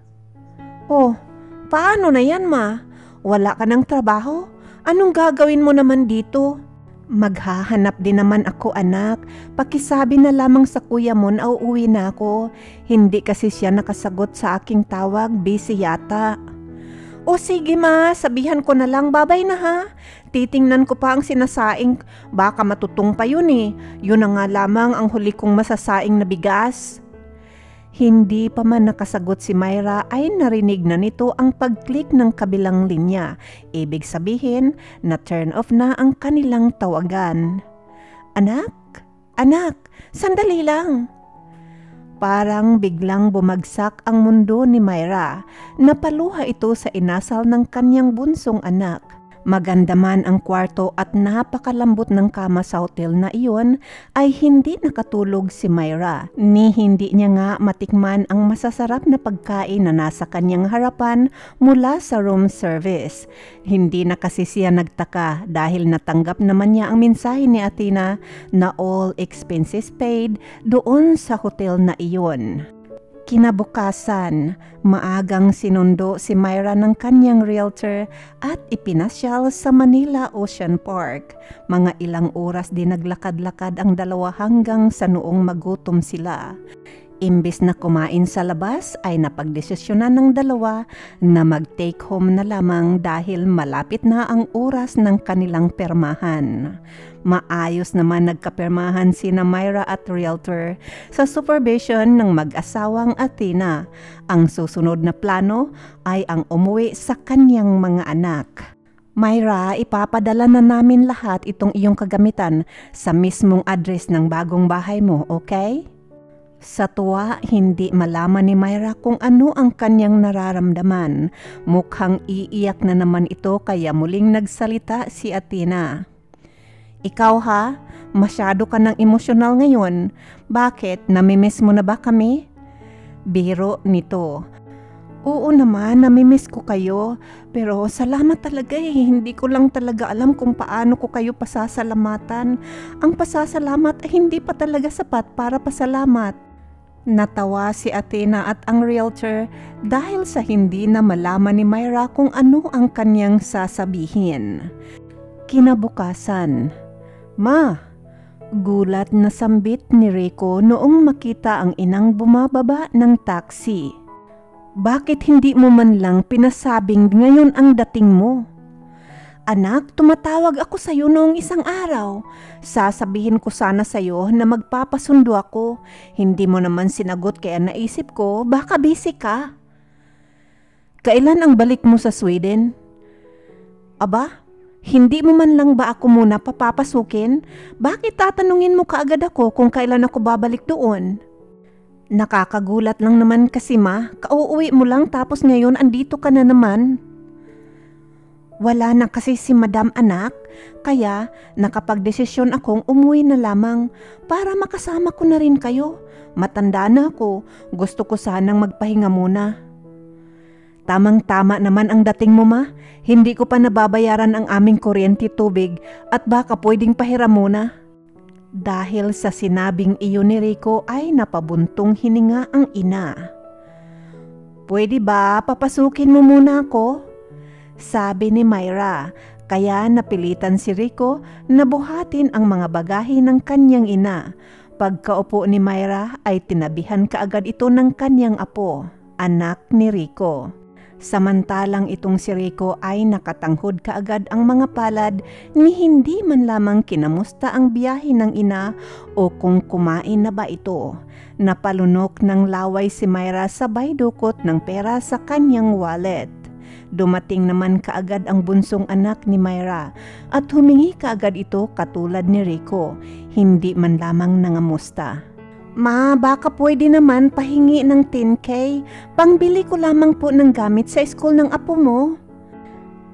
Oh, paano na yan ma? Wala ka ng trabaho? Anong gagawin mo naman dito? Maghahanap din naman ako anak. Pakisabi na lamang sa kuya mo na uuwi na ako. Hindi kasi siya nakasagot sa aking tawag, busy yata. O sige ma, sabihan ko na lang, babay na ha. Titingnan ko pa ang sinasaing, baka matutong pa yun eh. Yun na nga lamang ang huli kong masasaing na bigas. Hindi pa man nakasagot si Myra ay narinig na nito ang pag-click ng kabilang linya. Ibig sabihin na turn off na ang kanilang tawagan. Anak, sandali lang. Parang biglang bumagsak ang mundo ni Myra. Napaluha ito sa inasal ng kanyang bunsong anak. Maganda man ang kwarto at napakalambot ng kama sa hotel na iyon, ay hindi nakatulog si Myra. Ni hindi niya nga matikman ang masasarap na pagkain na nasa kanyang harapan mula sa room service. Hindi na kasi siya nagtaka dahil natanggap naman niya ang mensahe ni Athena na all expenses paid doon sa hotel na iyon. Kinabukasan, maagang sinundo si Myra ng kanyang realtor at ipinasyal sa Manila Ocean Park. Mga ilang oras din naglakad-lakad ang dalawa hanggang sa noong magutom sila. Imbes na kumain sa labas ay napagdesisyonan ng dalawa na mag-take home na lamang dahil malapit na ang oras ng kanilang permahan. Maayos naman nagkapermahan sina Myra at realtor sa supervision ng mag-asawang Athena. Ang susunod na plano ay ang umuwi sa kanyang mga anak. Myra, ipapadala na namin lahat itong iyong kagamitan sa mismong address ng bagong bahay mo, okay? Sa tuwa, hindi malaman ni Myra kung ano ang kanyang nararamdaman. Mukhang iiyak na naman ito kaya muling nagsalita si Athena. Ikaw ha? Masyado ka ng emosyonal ngayon. Bakit? Namimiss mo na ba kami? Biro nito. Oo naman, namimiss ko kayo. Pero salamat talaga eh. Hindi ko lang talaga alam kung paano ko kayo pasasalamatan. Ang pasasalamat ay hindi pa talaga sapat para pasalamat. Natawa si Athena at ang realtor dahil sa hindi na malaman ni Myra kung ano ang kanyang sasabihin. Kinabukasan, Ma! Gulat na sambit ni Rico noong makita ang inang bumababa ng taxi. Bakit hindi mo man lang pinasabing ngayon ang dating mo? Anak, tumatawag ako sa iyo noong isang araw. Sasabihin ko sana sa iyo na magpapasundo ako. Hindi mo naman sinagot kaya naisip ko baka busy ka. Kailan ang balik mo sa Sweden? Aba, hindi mo man lang ba ako muna papapasukin? Bakit tatanungin mo kaagad ako kung kailan ako babalik doon? Nakakagulat lang naman kasi ma, kauuwi mo lang tapos ngayon andito ka na naman. Wala na kasi si Madam anak, kaya nakapagdesisyon akong umuwi na lamang para makasama ko na rin kayo. Matanda na ako, gusto ko sanang magpahinga muna. Tamang-tama naman ang dating mo ma, hindi ko pa nababayaran ang aming kuryente tubig at baka pwedeng pahiram muna. Dahil sa sinabing iyon ni Rico ay napabuntong hininga ang ina. Pwede ba papasukin mo muna ako? Sabi ni Myra, kaya napilitan si Rico na buhatin ang mga bagahe ng kanyang ina. Pagkaupo ni Myra ay tinabihan kaagad ito ng kanyang apo, anak ni Rico. Samantalang itong si Rico ay nakatanghod kaagad ang mga palad ni hindi man lamang kinamusta ang biyahe ng ina o kung kumain na ba ito. Napalunok ng laway si Myra sabay dukot ng pera sa kanyang wallet. Dumating naman kaagad ang bunsong anak ni Myra at humingi kaagad ito katulad ni Rico, hindi man lamang nangamusta. Ma, baka pwede naman pahingi ng 10K, pangbili ko lamang po ng gamit sa school ng apo mo.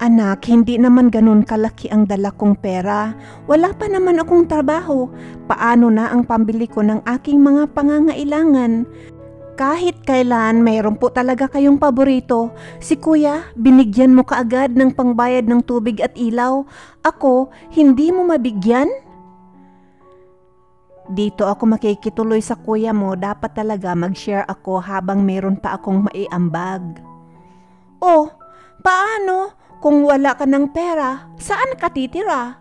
Anak, hindi naman ganun kalaki ang dala kong pera. Wala pa naman akong trabaho. Paano na ang pambili ko ng aking mga pangangailangan? Kahit kailan mayroon po talaga kayong paborito. Si kuya, binigyan mo kaagad ng pangbayad ng tubig at ilaw. Ako, hindi mo mabigyan? Dito ako makikituloy sa kuya mo. Dapat talaga mag-share ako habang mayroon pa akong maiambag. Oh, paano? Kung wala ka ng pera, saan ka titira?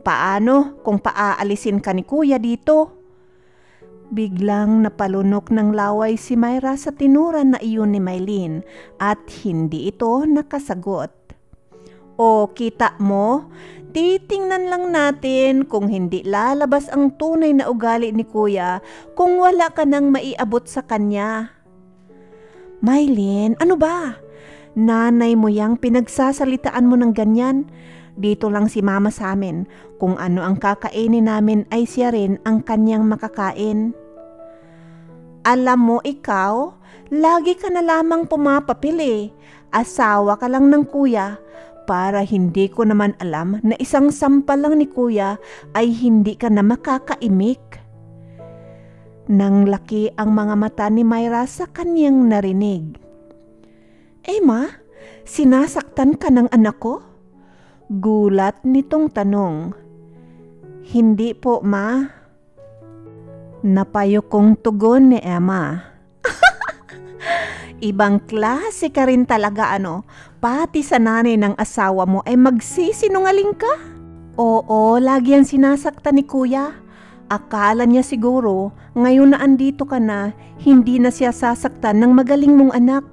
Paano kung paaalisin ka ni kuya dito? Biglang napalunok ng laway si Myra sa tinuran na iyon ni Mylene at hindi ito nakasagot. O kita mo, titingnan lang natin kung hindi lalabas ang tunay na ugali ni Kuya kung wala ka nang maiabot sa kanya. Mylene, ano ba? Nanay mo yang pinagsasalitaan mo ng ganyan? Dito lang si Mama sa amin. Kung ano ang kakainin namin ay siya rin ang kanyang makakain. Alam mo ikaw, lagi ka na lamang pumapapili. Asawa ka lang ng Kuya. Para hindi ko naman alam na isang sampal lang ni Kuya ay hindi ka na makakaimik. Nang laki ang mga mata ni Myra sa kanyang narinig. Ma, sinasaktan ka ng anak ko? Gulat nitong tanong. Hindi po, Ma. Napayokong tugon ni Emma. Ibang klase ka rin talaga pati sa nanay ng asawa mo ay magsisinungaling ka? Oo, lagi yan sinasaktan ni Kuya. Akala niya siguro ngayon na andito ka na, hindi na siya sasaktan ng magaling mong anak.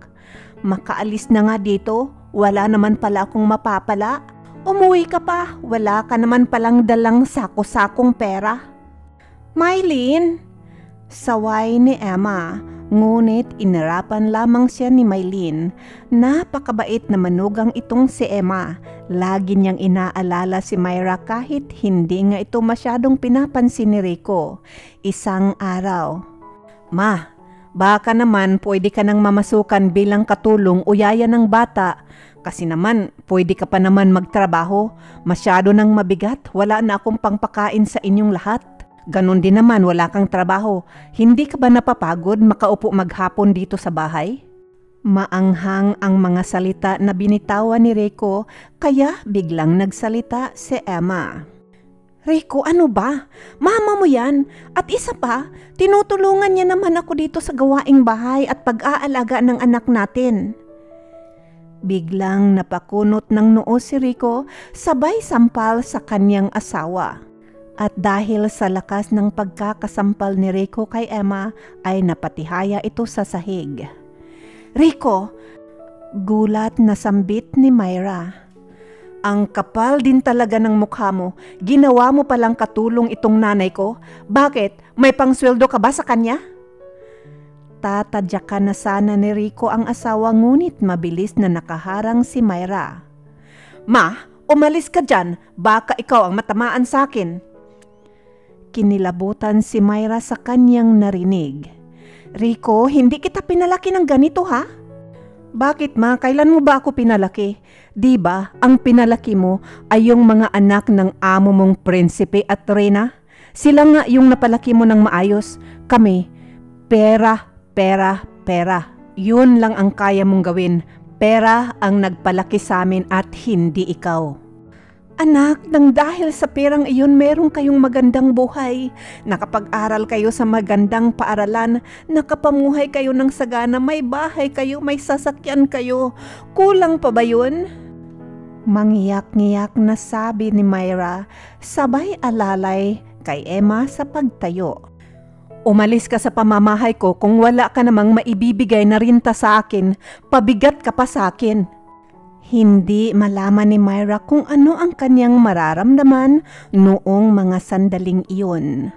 Makaalis na nga dito, wala naman pala akong mapapala. Umuwi ka pa, wala ka naman palang dalang sako-sakong pera. Mylene, saway ni Emma, ngunit inarapan lamang siya ni Mylene. Napakabait na manugang itong si Emma. Lagi niyang inaalala si Myra kahit hindi nga ito masyadong pinapansin ni Rico. Isang araw, Ma, baka naman pwede ka nang mamasukan bilang katulong o yaya ng bata. Kasi naman, pwede ka pa naman magtrabaho. Masyado nang mabigat, wala na akong pangpakain sa inyong lahat. Ganon din naman, wala kang trabaho. Hindi ka ba napapagod makaupo maghapon dito sa bahay? Maanghang ang mga salita na binitawan ni Rico, kaya biglang nagsalita si Emma. Rico, ano ba? Mama mo yan. At isa pa, tinutulungan niya naman ako dito sa gawaing bahay at pag-aalaga ng anak natin. Biglang napakunot ng noo si Rico, sabay sampal sa kanyang asawa. At dahil sa lakas ng pagkakasampal ni Rico kay Emma, ay napatihaya ito sa sahig. Rico! Gulat na sambit ni Myra. Ang kapal din talaga ng mukha mo. Ginawa mo palang katulong itong nanay ko. Bakit? May pangsweldo ka ba sa kanya? Tatadyakan na sana ni Rico ang asawa ngunit mabilis na nakaharang si Myra. Ma, umalis ka dyan. Baka ikaw ang matamaan sa akin. Kinilabutan si Myra sa kanyang narinig. Rico, hindi kita pinalaki ng ganito ha? Bakit ma? Kailan mo ba ako pinalaki? Di ba ang pinalaki mo ay yung mga anak ng amo mong prinsipe at reyna? Sila nga yung napalaki mo ng maayos. Kami, pera. Yun lang ang kaya mong gawin. Pera ang nagpalaki sa amin at hindi ikaw. Anak, nang dahil sa perang iyon meron kayong magandang buhay. Nakapag-aral kayo sa magandang paaralan. Nakapamuhay kayo ng sagana. May bahay kayo, may sasakyan kayo. Kulang pa ba yun? Mangiyak-ngiyak na sabi ni Myra, sabay alalay kay Emma sa pagtayo. Umalis ka sa pamamahay ko kung wala ka namang maibibigay na rinta sa akin, pabigat ka pa sa akin. Hindi malaman ni Myra kung ano ang kanyang mararamdaman noong mga sandaling iyon.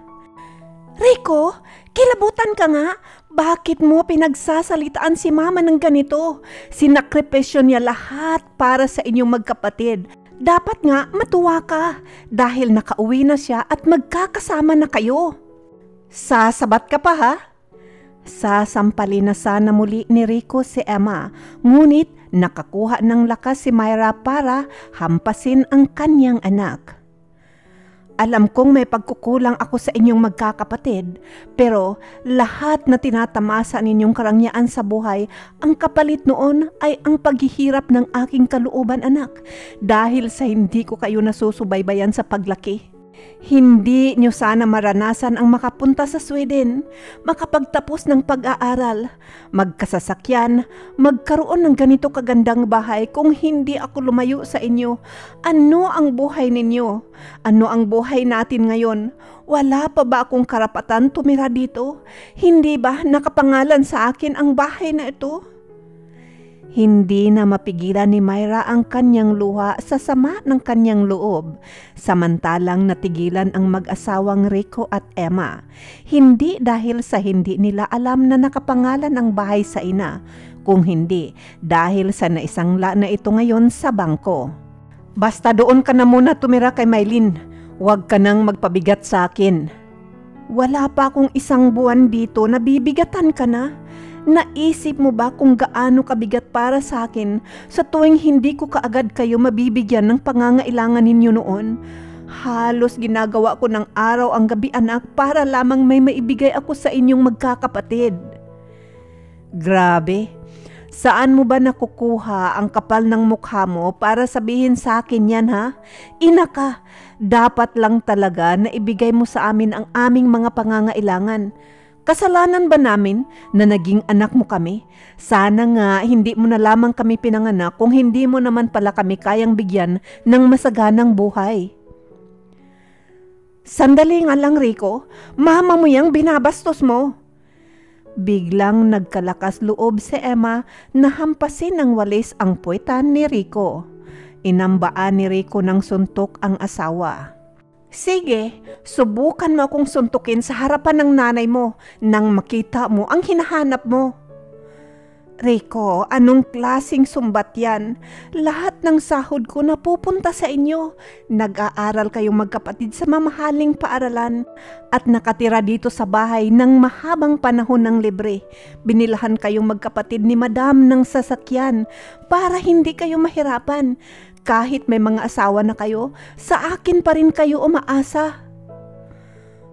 Rico, kilabutan ka nga. Bakit mo pinagsasalitaan si Mama ng ganito? Sinakripisyo niya lahat para sa inyong magkapatid. Dapat nga matuwa ka dahil nakauwi na siya at magkakasama na kayo. Sasabat ka pa ha? Sasampalin na sana muli ni Rico si Emma, ngunit nakakuha ng lakas si Myra para hampasin ang kanyang anak. Alam kong may pagkukulang ako sa inyong magkakapatid, pero lahat na tinatamasa ninyong karangyaan sa buhay, ang kapalit noon ay ang paghihirap ng aking kalooban anak dahil sa hindi ko kayo nasusubaybayan sa paglaki. Hindi nyo sana maranasan ang makapunta sa Sweden, makapagtapos ng pag-aaral, magkasasakyan, magkaroon ng ganito kagandang bahay kung hindi ako lumayo sa inyo. Ano ang buhay ninyo? Ano ang buhay natin ngayon? Wala pa ba akong karapatan tumira dito? Hindi ba nakapangalan sa akin ang bahay na ito? Hindi na mapigilan ni Myra ang kanyang luha sa sama ng kanyang loob, samantalang natigilan ang mag-asawang Rico at Emma. Hindi dahil sa hindi nila alam na nakapangalan ang bahay sa ina, kung hindi dahil sa naisangla na ito ngayon sa bangko. Basta doon ka na muna tumira kay Mylene, huwag ka nang magpabigat sa akin. Wala pa akong 1 buwan dito, nabibigatan ka na. Naisip mo ba kung gaano kabigat para sa akin sa tuwing hindi ko kaagad kayo mabibigyan ng pangangailangan ninyo noon? Halos ginagawa ko ng araw ang gabi anak para lamang may maibigay ako sa inyong magkakapatid. Grabe, saan mo ba nakukuha ang kapal ng mukha mo para sabihin sa akin yan ha? Ina ka, dapat lang talaga na ibigay mo sa amin ang aming mga pangangailangan. Kasalanan ba namin na naging anak mo kami? Sana nga hindi mo na lamang kami pinanganak kung hindi mo naman pala kami kayang bigyan ng masaganang buhay. Sandali nga lang Rico, mama mo yang binabastos mo. Biglang nagkalakas loob si Emma na hampasin ng walis ang puwetan ni Rico. Inambaan ni Rico ng suntok ang asawa. Sige, subukan mo akong suntukin sa harapan ng nanay mo nang makita mo ang hinahanap mo. Rico, anong klaseng sumbat yan? Lahat ng sahod ko napupunta sa inyo. Nag-aaral kayong magkapatid sa mamahaling paaralan at nakatira dito sa bahay ng mahabang panahon ng libre. Binilahan kayong magkapatid ni Madam ng sasakyan para hindi kayo mahirapan. Kahit may mga asawa na kayo, sa akin pa rin kayo umaasa.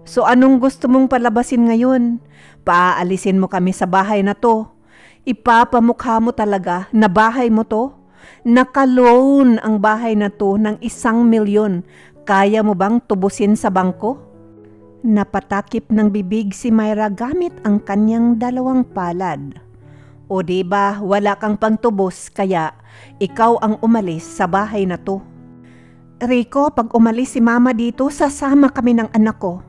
So anong gusto mong palabasin ngayon? Paaalisin mo kami sa bahay na to. Ipapamukha mo talaga na bahay mo to? Naka-loan ang bahay na to ng 1 milyon. Kaya mo bang tubusin sa bangko? Napatakip ng bibig si Myra gamit ang kanyang 2 palad. O diba wala kang pangtubos kaya ikaw ang umalis sa bahay na to. Rico, pag umalis si mama dito, sasama kami ng anak ko.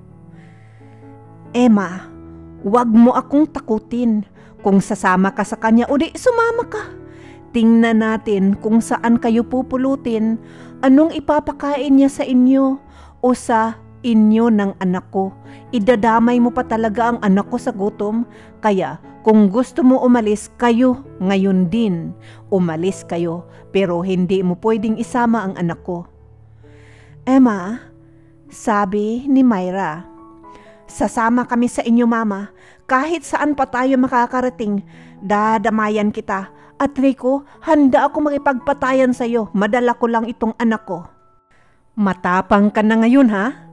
Emma, wag mo akong takutin. Kung sasama ka sa kanya, o di sumama ka. Tingnan natin kung saan kayo pupulutin, anong ipapakain niya sa inyo o sa inyo ng anak ko. Idadamay mo pa talaga ang anak ko sa gutom, kaya kung gusto mo umalis kayo, ngayon din, umalis kayo, pero hindi mo pwedeng isama ang anak ko. Emma, sabi ni Myra, sasama kami sa inyo mama, kahit saan pa tayo makakarating, dadamayan kita. At Rico, handa ako makipagpatayan sa iyo, madala ko lang itong anak ko. Matapang ka na ngayon ha?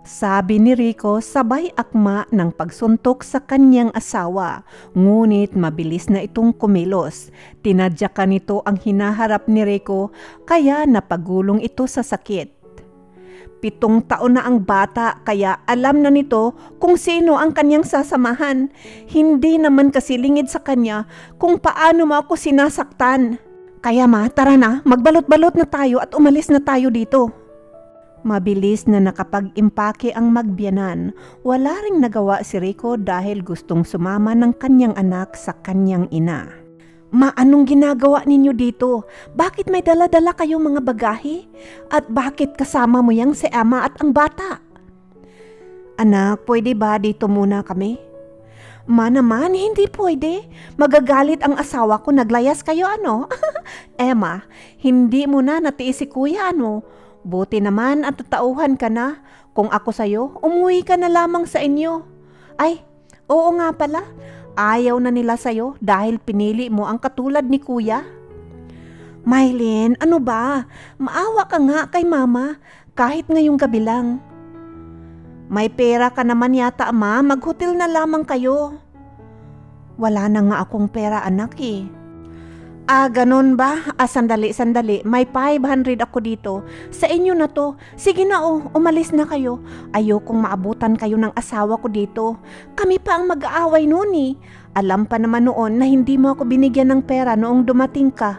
Sabi ni Rico sabay akma ng pagsuntok sa kanyang asawa, ngunit mabilis na itong kumilos. Tinadyakan nito ang hinaharap ni Rico kaya napagulong ito sa sakit. 7 taon na ang bata kaya alam na nito kung sino ang kanyang sasamahan. Hindi naman kasi lingid sa kanya kung paano mo ako sinasaktan. Kaya tara na, magbalot-balot na tayo at umalis na tayo dito. Mabilis na nakapag-impake ang magbiyanan. Wala ring nagawa si Rico dahil gustong sumama ng kanyang anak sa kanyang ina. Anong ginagawa ninyo dito? Bakit may dala-dala kayong mga bagahe? At bakit kasama mo yang si Emma at ang bata? Anak, pwede ba dito muna kami? Naman, hindi pwede. Magagalit ang asawa ko, naglayas kayo ano? Emma, hindi mo na natiis si kuya ano? Buti naman at tatauhan ka na. Kung ako sa'yo, umuwi ka na lamang sa inyo. Ay, oo nga pala. Ayaw na nila sa'yo dahil pinili mo ang katulad ni kuya. Mylene, ano ba? Maawa ka nga kay mama kahit ngayong gabi lang. May pera ka naman yata ama, maghotel na lamang kayo. Wala na nga akong pera anak eh. Ganun ba? Sandali. May 500 ako dito. Sa inyo na to. Sige na umalis na kayo. Ayokong maabutan kayo ng asawa ko dito. Kami pa ang mag-aaway noon eh. Alam pa naman noon na hindi mo ako binigyan ng pera noong dumating ka.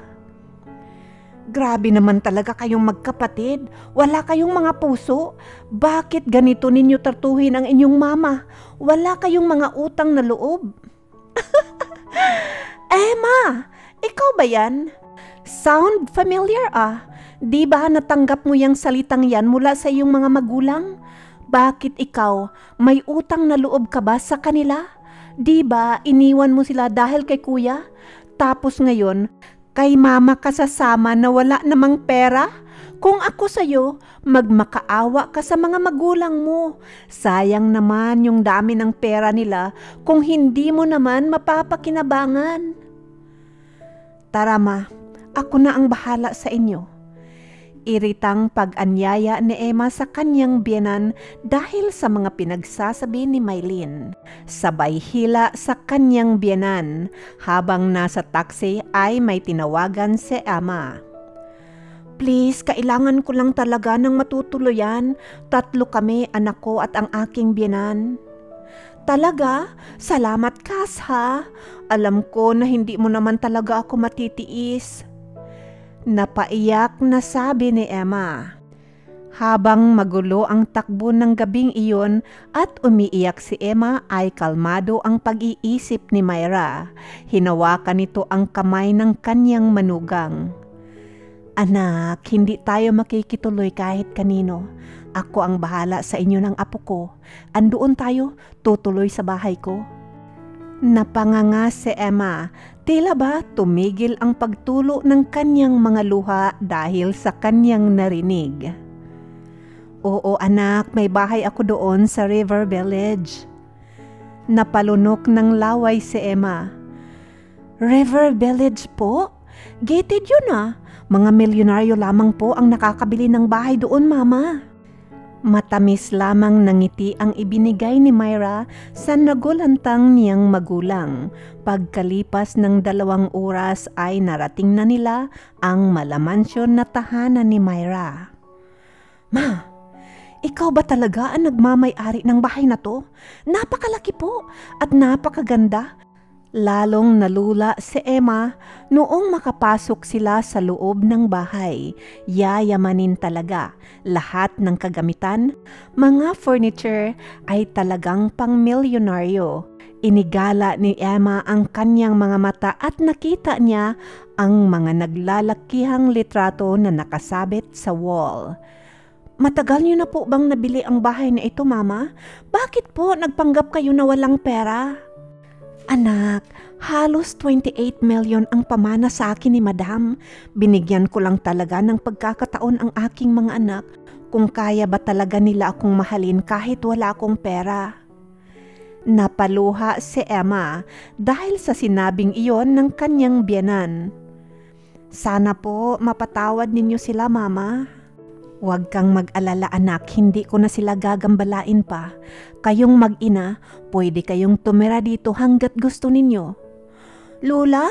Grabe naman talaga kayong magkapatid. Wala kayong mga puso. Bakit ganito ninyo tratuhin ang inyong mama? Wala kayong mga utang na loob. Emma! Ikaw ba yan? Sound familiar Di ba natanggap mo yung salitang yan mula sa iyong mga magulang? Bakit ikaw, may utang na loob ka ba sa kanila? Di ba iniwan mo sila dahil kay kuya? Tapos ngayon, kay mama ka sasama na wala namang pera? Kung ako sa'yo, magmakaawa ka sa mga magulang mo. Sayang naman yung dami ng pera nila kung hindi mo naman mapapakinabangan. Tara ma, ako na ang bahala sa inyo. Iritang pag-anyaya ni Emma sa kanyang biyenan dahil sa mga pinagsasabi ni Mylene. Sabay hila sa kanyang biyenan. Habang nasa taxi ay may tinawagan si Emma. Please, kailangan ko lang talaga ng matutuluyan. 3 kami, anak ko at ang aking biyenan. Talaga? Salamat Kas ha. Alam ko na hindi mo naman talaga ako matitiis. Napaiyak na sabi ni Emma. Habang magulo ang takbo ng gabing iyon at umiiyak si Emma ay kalmado ang pag-iisip ni Myra. Hinawakan nito ang kamay ng kanyang manugang. Anak, hindi tayo makikituloy kahit kanino. Ako ang bahala sa inyo ng apo ko. Andoon tayo, tutuloy sa bahay ko. Napanganga si Emma. Tila ba tumigil ang pagtulo ng kanyang mga luha dahil sa kanyang narinig. Oo anak, may bahay ako doon sa River Village. Napalunok ng laway si Emma. River Village po? Gated yun Mga milyonaryo lamang po ang nakakabili ng bahay doon, mama. Matamis lamang ng ngiti ang ibinigay ni Myra sa nagulantang niyang magulang. Pagkalipas ng 2 oras ay narating na nila ang malamansyon na tahanan ni Myra. Ma, ikaw ba talaga ang nagmamay-ari ng bahay na to? Napakalaki po at napakaganda. Lalong nalula si Emma noong makapasok sila sa loob ng bahay. Yayamanin talaga. Lahat ng kagamitan, mga furniture ay talagang pang-milyonaryo. Inigala ni Emma ang kanyang mga mata at nakita niya ang mga naglalakihang litrato na nakasabit sa wall. Matagal niyo na po bang nabili ang bahay na ito, Mama? Bakit po nagpanggap kayo na walang pera? Anak, halos 28 million ang pamana sa akin ni Madam. Binigyan ko lang talaga ng pagkakataon ang aking mga anak kung kaya ba talaga nila akong mahalin kahit wala akong pera. Napaluha si Emma dahil sa sinabing iyon ng kanyang biyenan. Sana po mapatawad ninyo sila, Mama. Huwag kang mag-alala anak, hindi ko na sila gagambalain pa. Kayong mag-ina, pwede kayong tumira dito hanggat gusto ninyo. Lola,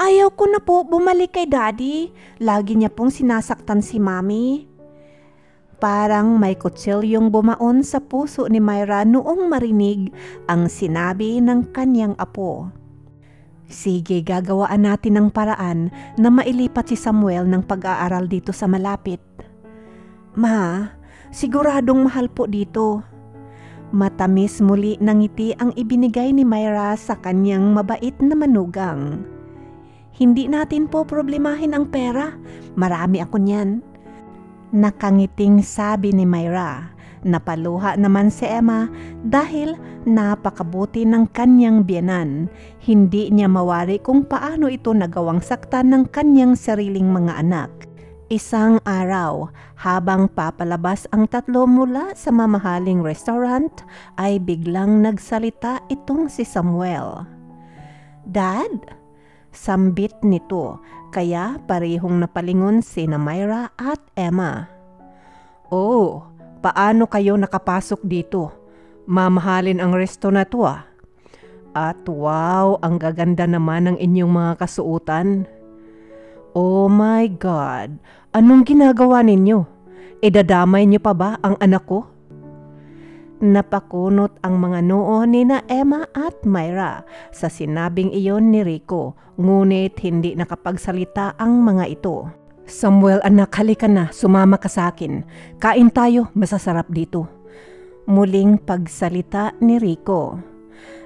ayaw ko na po bumalik kay Daddy. Lagi niya pong sinasaktan si Mami. Parang may kutsilyong bumaon sa puso ni Myra noong marinig ang sinabi ng kanyang apo. Sige, gagawaan natin ng paraan na mailipat si Samuel ng pag-aaral dito sa malapit. Ma, siguradong mahal po dito. Matamis muli ng ngiti ang ibinigay ni Myra sa kanyang mabait na manugang. Hindi natin po problemahin ang pera. Marami ako niyan. Nakangiting sabi ni Myra. Napaluha naman si Emma dahil napakabuti ng kanyang biyenan. Hindi niya mawari kung paano ito nagawang saktan ng kanyang sariling mga anak. Isang araw, habang papalabas ang 3 mula sa mamahaling restaurant, ay biglang nagsalita itong si Samuel. Dad? Sambit nito, kaya parehong napalingon sina Myra at Emma. Oh, paano kayo nakapasok dito? Mamahalin ang resto na to At wow, ang gaganda naman ng inyong mga kasuotan. Oh my God! Anong ginagawa ninyo? Idadamay niyo pa ba ang anak ko? Napakunot ang mga noo ni na Emma at Myra sa sinabing iyon ni Rico, ngunit hindi nakapagsalita ang mga ito. Samuel, anak, halika na, sumama ka sa akin. Kain tayo, masasarap dito. Muling pagsalita ni Rico.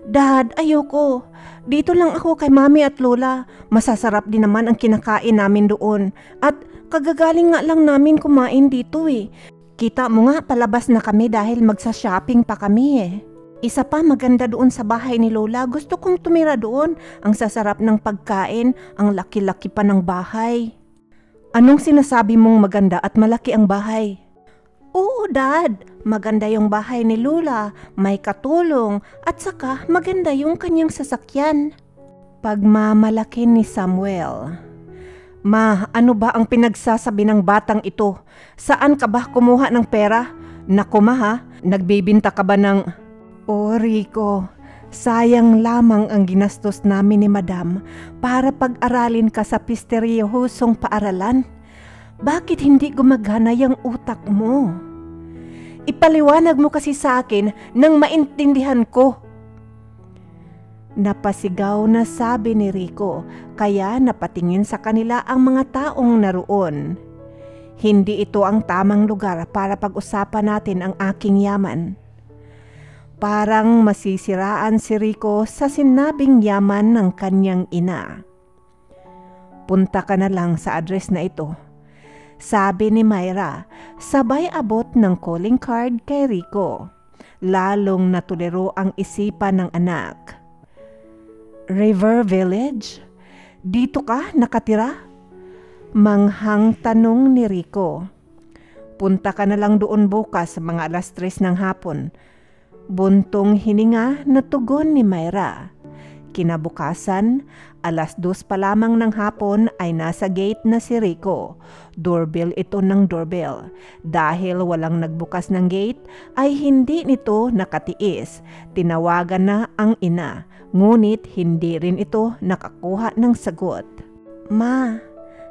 Dad, ayoko. Dito lang ako kay Mami at Lola. Masasarap din naman ang kinakain namin doon. At kagagaling nga lang namin kumain dito eh. Kita mo nga, palabas na kami dahil magsa-shopping pa kami eh. Isa pa, maganda doon sa bahay ni Lola. Gusto kong tumira doon. Ang sasarap ng pagkain, ang laki-laki pa ng bahay. Anong sinasabi mong maganda at malaki ang bahay? Oo, Dad. Maganda yung bahay ni Lola, may katulong, at saka maganda yung kanyang sasakyan. Pagmamalaki ni Samuel. Ma, ano ba ang pinagsasabi ng batang ito? Saan ka ba kumuha ng pera? Naku ma ha, nagbibinta ka ba ng... Oh Rico, sayang lamang ang ginastos namin ni Madam para pag-aralin ka sa pisteryosong paaralan. Bakit hindi gumagana yung utak mo? Ipaliwanag mo kasi sa akin nang maintindihan ko. Napasigaw na sabi ni Rico, kaya napatingin sa kanila ang mga taong naroon. Hindi ito ang tamang lugar para pag-usapan natin ang aking yaman. Parang masisiraan si Rico sa sinabing yaman ng kanyang ina. Punta ka na lang sa address na ito, sabi ni Myra, sabay abot ng calling card kay Rico. Lalong natuliro ang isipan ng anak. River Village? Dito ka nakatira? Manghang tanong ni Rico. Punta ka na lang doon bukas sa mga 3:00 ng hapon. Buntong hininga na tugon ni Myra. Kinabukasan, 2:00 pa lamang ng hapon ay nasa gate na si Rico. Doorbell ito ng doorbell. Dahil walang nagbukas ng gate, ay hindi nito nakatiis. Tinawagan na ang ina, ngunit hindi rin ito nakakuha ng sagot. Ma,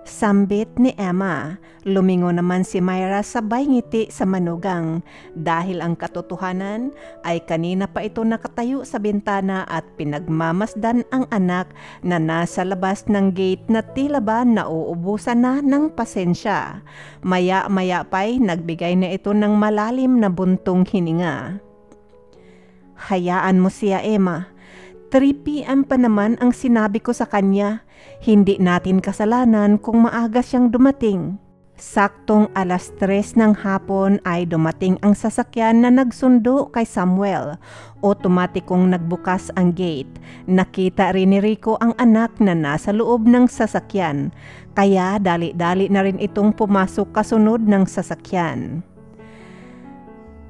sambit ni Emma. Lumingo naman si Myra sabay ngiti sa manugang dahil ang katotohanan ay kanina pa ito nakatayo sa bintana at pinagmamasdan ang anak na nasa labas ng gate na tila ba nauubusan na ng pasensya. Maya-maya pa'y nagbigay na ito ng malalim na buntong hininga. Hayaan mo siya, Emma. 3 p.m. pa naman ang sinabi ko sa kanya. Hindi natin kasalanan kung maaga siyang dumating. Saktong 3:00 ng hapon ay dumating ang sasakyan na nagsundo kay Samuel. Otomatikong nagbukas ang gate. Nakita rin ni Rico ang anak na nasa loob ng sasakyan. Kaya dali-dali na rin itong pumasok kasunod ng sasakyan.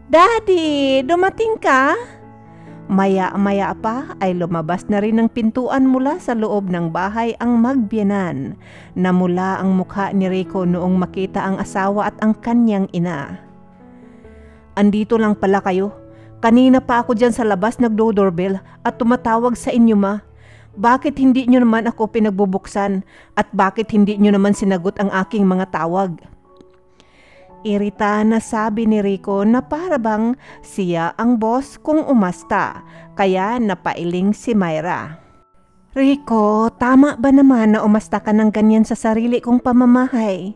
Daddy, dumating ka? Maya-maya pa ay lumabas na rin ng pintuan mula sa loob ng bahay ang magbiyenan. Namula ang mukha ni Rico noong makita ang asawa at ang kanyang ina. Andito lang pala kayo. Kanina pa ako dyan sa labas nagdo-doorbell at tumatawag sa inyo, ma. Bakit hindi nyo naman ako pinagbubuksan at bakit hindi nyo naman sinagot ang aking mga tawag? Irita na sabi ni Rico na para bang siya ang boss kung umasta, kaya napailing si Myra. Rico, tama ba naman na umasta ka ng ganyan sa sarili kong pamamahay?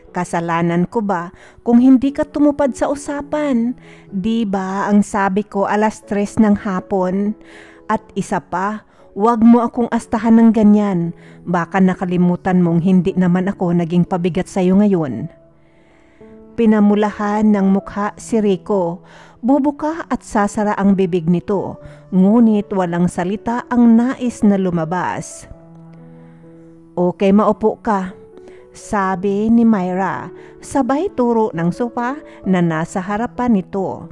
Kasalanan ko ba kung hindi ka tumupad sa usapan? Di ba ang sabi ko 3:00 ng hapon? At isa pa, wag mo akong astahan ng ganyan. Baka nakalimutan mong hindi naman ako naging pabigat sa'yo ngayon. Pinamulahan ng mukha si Rico. Bubuka at sasara ang bibig nito, ngunit walang salita ang nais na lumabas. Okay, maupo ka, sabi ni Myra, sabay turo ng sopa na nasa harapan nito.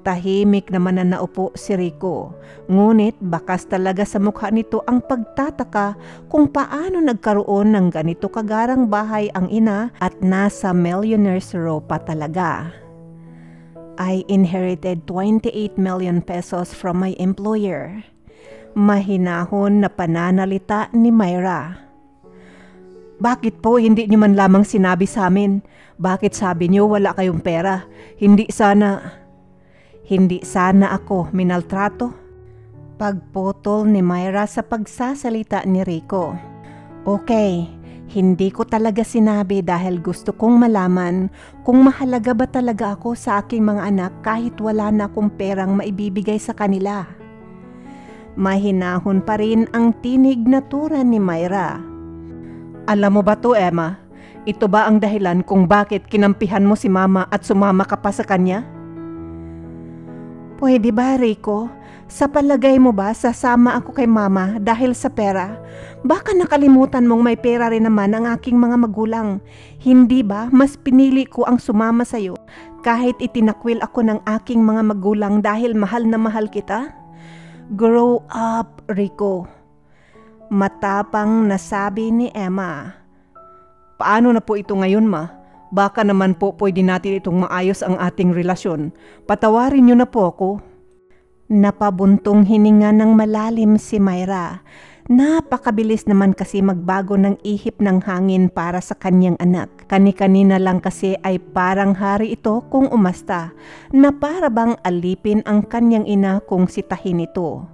Tahimik naman na naupo si Rico, ngunit bakas talaga sa mukha nito ang pagtataka kung paano nagkaroon ng ganito kagarang bahay ang ina at nasa millionaire's row pa talaga. I inherited 28 million pesos from my employer. Mahinahon na pananalita ni Myra. Bakit po hindi niyo man lamang sinabi sa amin? Bakit sabi niyo wala kayong pera? Hindi sana ako minaltrato. Pagputol ni Myra sa pagsasalita ni Rico. Okay, hindi ko talaga sinabi dahil gusto kong malaman kung mahalaga ba talaga ako sa aking mga anak kahit wala na akong perang maibibigay sa kanila. Mahinahon pa rin ang tinig na tura ni Myra. Alam mo ba to, Emma? Ito ba ang dahilan kung bakit kinampihan mo si Mama at sumama ka pa sa kanya? Pwede ba, Rico? Sa palagay mo ba sasama ako kay Mama dahil sa pera? Baka nakalimutan mong may pera rin naman ang aking mga magulang. Hindi ba mas pinili ko ang sumama sa'yo kahit itinakwil ako ng aking mga magulang dahil mahal na mahal kita? Grow up, Rico. Matapang na sabi ni Emma. Paano na po ito ngayon, Ma? Baka naman po pwede natin itong maayos ang ating relasyon. Patawarin niyo na po ako. Napabuntong hininga ng malalim si Myra. Napakabilis naman kasi magbago ng ihip ng hangin para sa kanyang anak. Kani-kanina lang kasi ay parang hari ito kung umasta, na para bang alipin ang kanyang ina kung sitahin ito.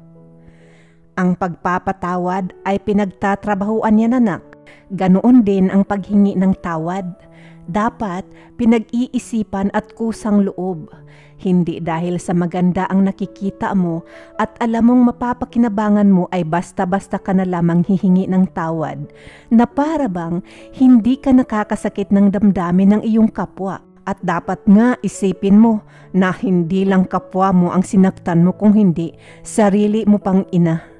Ang pagpapatawad ay pinagtatrabahuan niya, anak. Ganoon din ang paghingi ng tawad. Dapat pinag-iisipan at kusang loob. Hindi dahil sa maganda ang nakikita mo at alam mong mapapakinabangan mo ay basta-basta ka na lamang hihingi ng tawad, na para bang hindi ka nakakasakit ng damdamin ng iyong kapwa. At dapat nga isipin mo na hindi lang kapwa mo ang sinaktan mo, kung hindi sarili mo pang ina.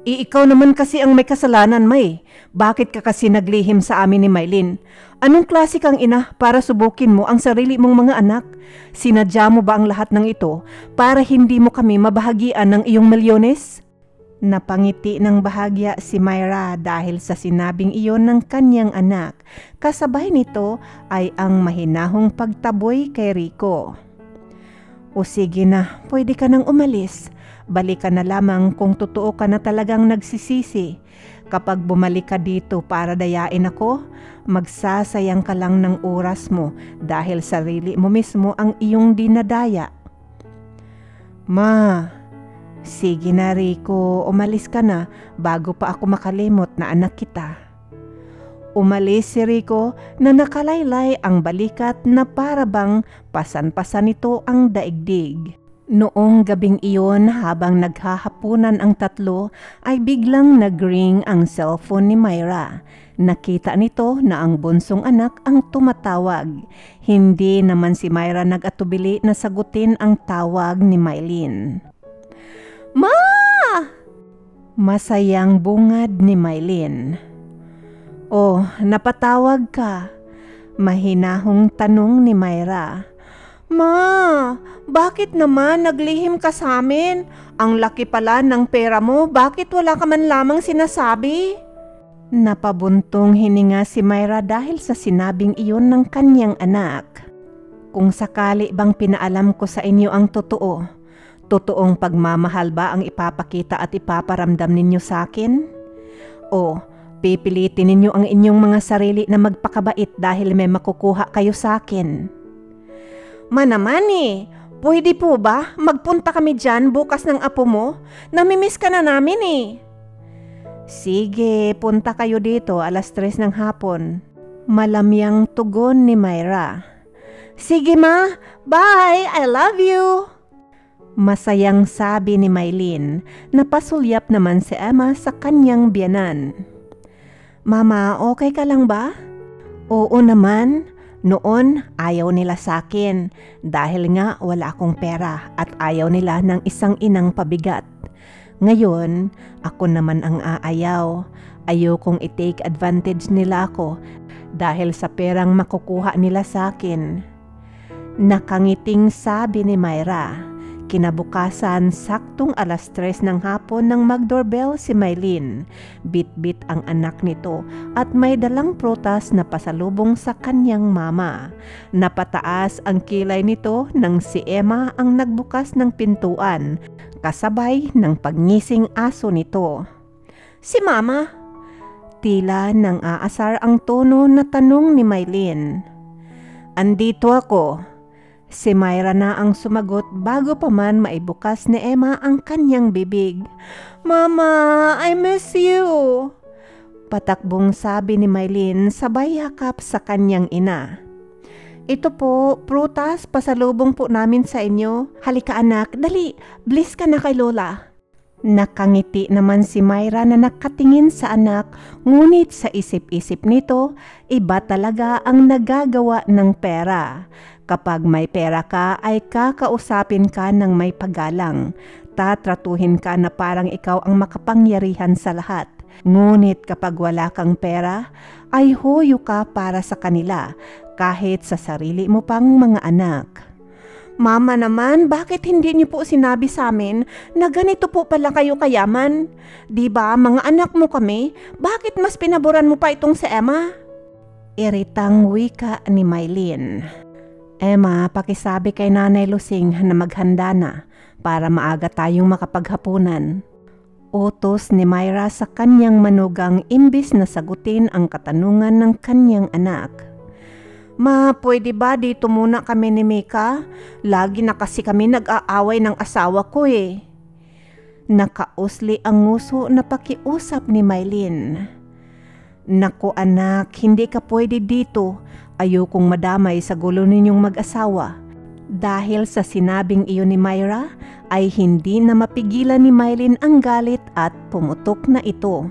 Ikaw naman kasi ang may kasalanan, May. Bakit ka kasi naglihim sa amin ni Mylene? Anong klase kang ina para subukin mo ang sarili mong mga anak? Sinadya mo ba ang lahat ng ito para hindi mo kami mabahagian ng iyong milyones? Napangiti ng bahagya si Myra dahil sa sinabing iyon ng kanyang anak. Kasabay nito ay ang mahinahong pagtaboy kay Rico. O sige na, pwede ka nang umalis. Balik ka na lamang kung totoo ka na talagang nagsisisi. Kapag bumalik ka dito para dayain ako, magsasayang ka lang ng oras mo dahil sarili mo mismo ang iyong dinadaya. Ma, sige na Rico, umalis ka na bago pa ako makalimot na anak kita. Umalis si Rico na nakalaylay ang balikat na para bang pasan-pasan nito ang daigdig. Noong gabing iyon, habang naghahapunan ang tatlo, ay biglang nag-ring ang cellphone ni Myra. Nakita nito na ang bunsong anak ang tumatawag. Hindi naman si Myra nag-atubili na sagutin ang tawag ni Mylene. Ma! Masayang bungad ni Mylene. Oh, napatawag ka? Mahinahong tanong ni Myra. Ma, bakit naman naglihim ka sa amin? Ang laki pala ng pera mo, bakit wala ka man lamang sinasabi? Napabuntong hininga si Myra dahil sa sinabing iyon ng kanyang anak. Kung sakali bang pinaalam ko sa inyo ang totoo, totoong pagmamahal ba ang ipapakita at ipaparamdam ninyo sa akin? O pipilitin ninyo ang inyong mga sarili na magpakabait dahil may makukuha kayo sa akin? Manaman pwede po ba magpunta kami dyan bukas ng apo mo? Namimiss ka na namin Sige, punta kayo dito 3:00 ng hapon. Malamyang tugon ni Myra. Sige ma, bye, I love you. Masayang sabi ni Mylene. Napasulyap naman si Emma sa kanyang biyanan. Mama, okay ka lang ba? Oo naman. Noon, ayaw nila sa akin dahil nga wala akong pera at ayaw nila ng isang inang pabigat. Ngayon, ako naman ang aayaw. Ayokong i-take advantage nila ako dahil sa perang makukuha nila sa akin. Nakangiting sabi ni Myra. Kinabukasan, saktong 3:00 ng hapon nang mag-doorbell si Mylene. Bit-bit ang anak nito at may dalang prutas na pasalubong sa kanyang mama. Napataas ang kilay nito nang si Emma ang nagbukas ng pintuan, kasabay ng pagnising aso nito. Si Mama! Tila nang aasar ang tono na tanong ni Mylene. Andito ako. Si Myra na ang sumagot bago pa man maibukas ni Emma ang kanyang bibig. Mama, I miss you. Patakbong sabi ni Mylene sabay hakap sa kanyang ina. Ito po, prutas, pasalubong po namin sa inyo. Halika anak, dali, bliss ka na kay Lola. Nakangiti naman si Myra na nakatingin sa anak, ngunit sa isip-isip nito, iba talaga ang nagagawa ng pera. Kapag may pera ka ay kakausapin ka ng may paggalang. Tatratuhin ka na parang ikaw ang makapangyarihan sa lahat. Ngunit kapag wala kang pera, ay huyo ka para sa kanila, kahit sa sarili mo pang mga anak. Mama naman, bakit hindi niyo po sinabi sa amin na ganito po pala kayo kayaman? Di ba mga anak mo kami, bakit mas pinaboran mo pa itong si Emma? Iritang wika ni Mylene. Emma, pakisabi kay Nanay Lusing na maghanda na para maaga tayong makapaghapunan. Utos ni Myra sa kanyang manugang imbis na sagutin ang katanungan ng kanyang anak. Ma, pwede ba dito muna kami ni Mika? Lagi na kasi kami nag-aaway ng asawa ko eh. Nakausli ang nguso na pakiusap ni Mylene. Naku anak, hindi ka pwede dito. Ayokong madamay sa gulo ninyong mag-asawa. Dahil sa sinabing iyon ni Myra, ay hindi na mapigilan ni Mylene ang galit at pumutok na ito.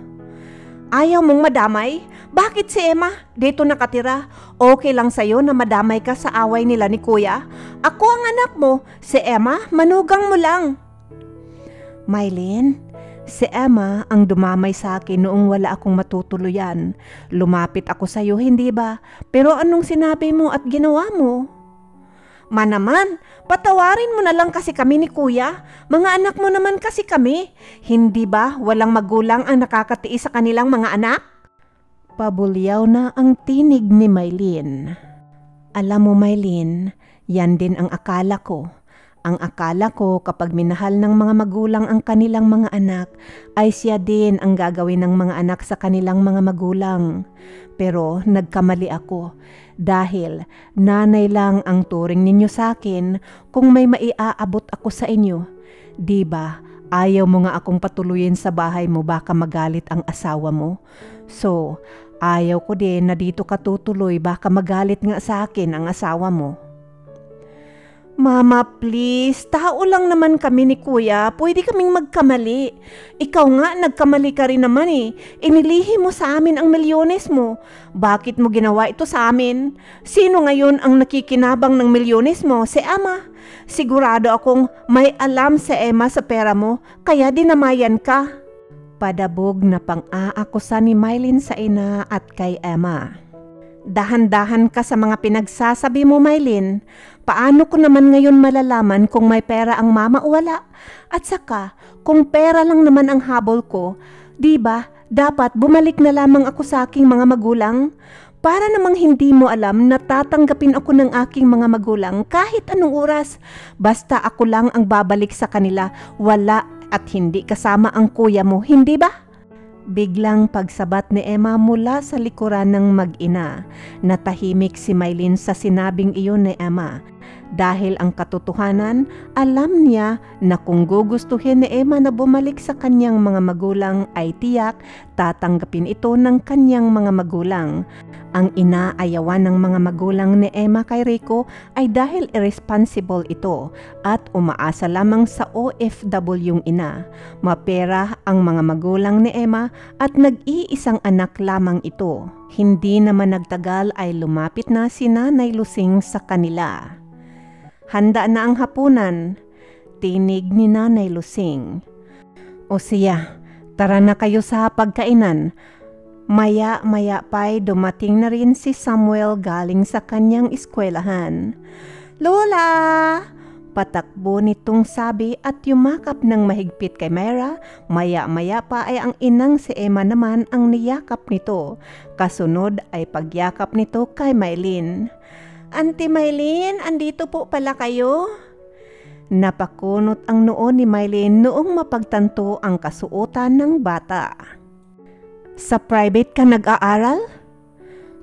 Ayaw mong madamay? Bakit si Emma dito nakatira? Okay lang sa'yo na madamay ka sa away nila ni Kuya? Ako ang anak mo, si Emma, manugang mo lang. Mylene, si Emma ang dumamay sa akin noong wala akong matutuluyan. Lumapit ako sa'yo, hindi ba? Pero anong sinabi mo at ginawa mo? Ma naman, patawarin mo na lang kasi kami ni Kuya. Mga anak mo naman kasi kami. Hindi ba walang magulang ang nakakatiis sa kanilang mga anak? Pabulyaw na ang tinig ni Mylene. Alam mo Mylene, yan din ang akala ko. Ang akala ko kapag minahal ng mga magulang ang kanilang mga anak, ay siya din ang gagawin ng mga anak sa kanilang mga magulang. Pero nagkamali ako dahil nanay lang ang turing ninyo sa akin kung may maiaabot ako sa inyo. Diba, ayaw mo nga akong patuluyin sa bahay mo, baka magalit ang asawa mo. So, ayaw ko din na dito ka tutuloy, baka magalit nga sa akin ang asawa mo. Mama, please. Tao lang naman kami ni Kuya. Pwede kaming magkamali. Ikaw nga, nagkamali ka rin naman eh. Inilihi mo sa amin ang milyones mo. Bakit mo ginawa ito sa amin? Sino ngayon ang nakikinabang ng milyones mo? Si Emma. Sigurado akong may alam si Emma sa pera mo, kaya dinamayan ka. Padabog na pang-aakusa ni Mylene sa ina at kay Emma. Dahan-dahan ka sa mga pinagsasabi mo, Mylene. Paano ko naman ngayon malalaman kung may pera ang mama o wala? At saka, kung pera lang naman ang habol ko, di ba, dapat bumalik na lamang ako sa aking mga magulang? Para namang hindi mo alam na tatanggapin ako ng aking mga magulang kahit anong oras. Basta ako lang ang babalik sa kanila, wala at hindi kasama ang kuya mo, hindi ba? Biglang pagsabat ni Emma mula sa likuran ng mag-ina. Natahimik si Mylene sa sinabing iyon ni Emma. Dahil ang katotohanan, alam niya na kung gugustuhin ni Emma na bumalik sa kanyang mga magulang ay tiyak tatanggapin ito ng kanyang mga magulang. Ang inaayawan ng mga magulang ni Emma kay Rico ay dahil irresponsible ito at umaasa lamang sa OFW ina. Mapera ang mga magulang ni Emma at nag-iisang anak lamang ito. Hindi naman nagtagal ay lumapit na si Nanay Lusing sa kanila. Handa na ang hapunan, tinig ni Nanay Lusing. O siya, tara na kayo sa pagkainan. Maya-maya pa'y dumating na rin si Samuel galing sa kanyang eskwelahan. Lola! Patakbo nitong sabi at yumakap ng mahigpit kay Myra. Maya-maya pa ay ang inang si Emma naman ang niyakap nito. Kasunod ay pagyakap nito kay Mylene. Auntie Mylene, andito po pala kayo? Napakunot ang noo ni Mylene noong mapagtanto ang kasuotan ng bata. Sa private ka nag-aaral?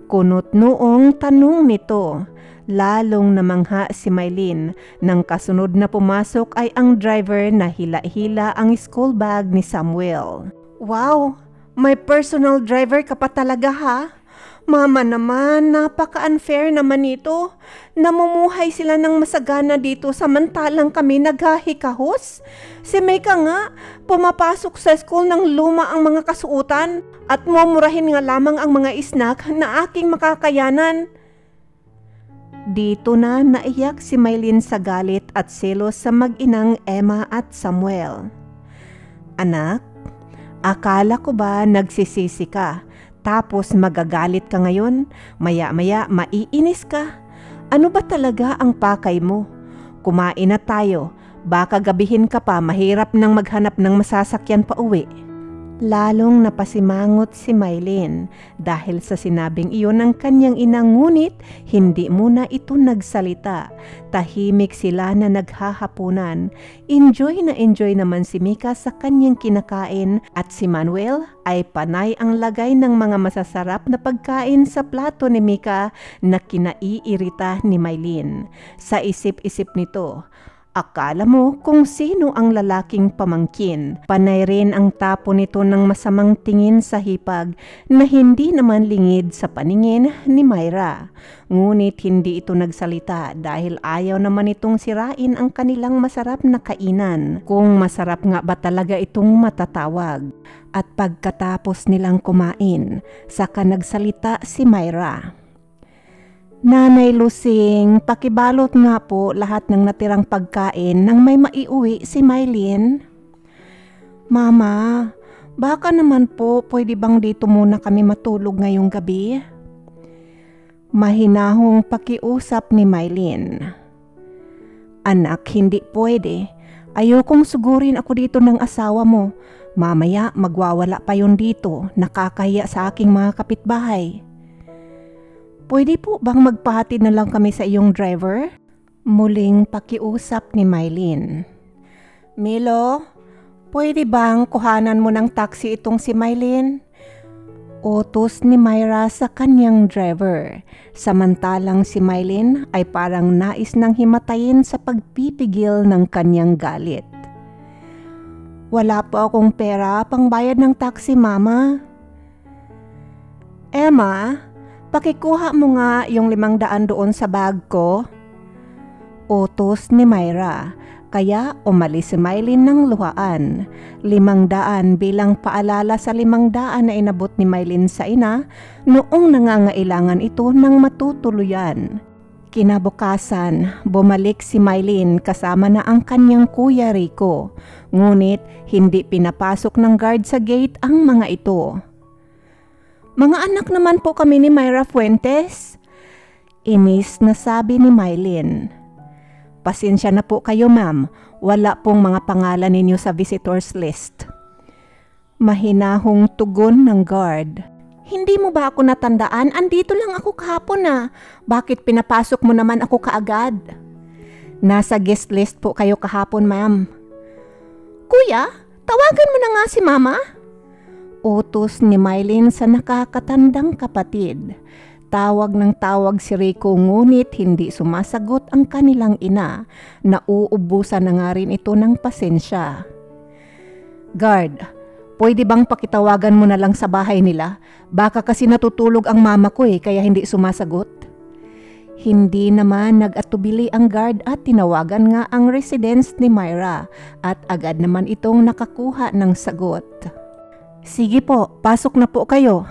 Kunot noong tanong nito. Lalong namangha si Mylene nang kasunod na pumasok ay ang driver na hila-hila ang school bag ni Samuel. Wow! May personal driver ka pa talaga ha? Mama naman, napaka-unfair naman ito. Namumuhay sila ng masagana dito samantalang kami naghahikahos. Si Mika nga, pumapasok sa school ng luma ang mga kasuotan at mumurahin nga lamang ang mga snack na aking makakayanan. Dito na naiyak si Mylene sa galit at selos sa mag-inang Emma at Samuel. Anak, akala ko ba nagsisisi ka? Tapos magagalit ka ngayon, maya-maya maiinis ka. Ano ba talaga ang pakay mo? Kumain na tayo, baka gabihin ka pa mahirap nang maghanap ng masasakyan pa uwi. Lalong napasimangot si Mylene dahil sa sinabing iyon ng kanyang inang, ngunit hindi muna ito nagsalita. Tahimik sila na naghahapunan. Enjoy naman si Mika sa kanyang kinakain at si Manuel ay panay ang lagay ng mga masasarap na pagkain sa plato ni Mika na kinaiirita ni Mylene. Sa isip-isip nito, akala mo kung sino ang lalaking pamangkin. Panay rin ang tapo nito ng masamang tingin sa hipag na hindi naman lingid sa paningin ni Myra. Ngunit hindi ito nagsalita dahil ayaw naman itong sirain ang kanilang masarap na kainan. Kung masarap nga ba talaga itong matatawag. At pagkatapos nilang kumain, saka nagsalita si Myra. Nanay Lusing, pakibalot nga po lahat ng natirang pagkain nang may maiuwi si Mylene. Mama, baka naman po pwede bang dito muna kami matulog ngayong gabi? Mahinahong pakiusap ni Mylene. Anak, hindi pwede. Ayokong sugurin ako dito ng asawa mo. Mamaya magwawala pa yun dito, nakakahiya sa aking mga kapitbahay. Pwede po bang magpahatid na lang kami sa iyong driver? Muling pakiusap ni Mylene. Milo, pwede bang kuhanan mo ng taxi itong si Mylene? Utos ni Myra sa kanyang driver. Samantalang si Mylene ay parang nais nang himatayin sa pagpipigil ng kanyang galit. Wala po akong pera pang bayad ng taxi, Mama. Emma, pakikuha mo nga yung 500 doon sa bag ko. Utos ni Myra, kaya umalis si Mylene ng luhaan. 500 bilang paalala sa 500 na inabot ni Mylene sa ina noong nangangailangan ito ng matutuluyan. Kinabukasan, bumalik si Mylene kasama na ang kanyang kuya Rico. Ngunit hindi pinapasok ng guard sa gate ang mga ito. Mga anak naman po kami ni Myra Fuentes. Inis na sabi ni Mylene. Pasensya na po kayo, ma'am. Wala pong mga pangalan ninyo sa visitors list. Mahinahong tugon ng guard. Hindi mo ba ako natandaan? Andito lang ako kahapon na. Bakit pinapasok mo naman ako kaagad? Nasa guest list po kayo kahapon, ma'am. Kuya, tawagan mo na nga si mama. Utos ni Mylene sa nakakatandang kapatid. Tawag ng tawag si Rico ngunit hindi sumasagot ang kanilang ina. Nauubusan na nga rin ito ng pasensya. Guard, pwede bang pakitawagan mo na lang sa bahay nila? Baka kasi natutulog ang mama ko kaya hindi sumasagot. Hindi naman nag-atubili ang guard at tinawagan nga ang residence ni Myra at agad naman itong nakakuha ng sagot. Sige po, pasok na po kayo.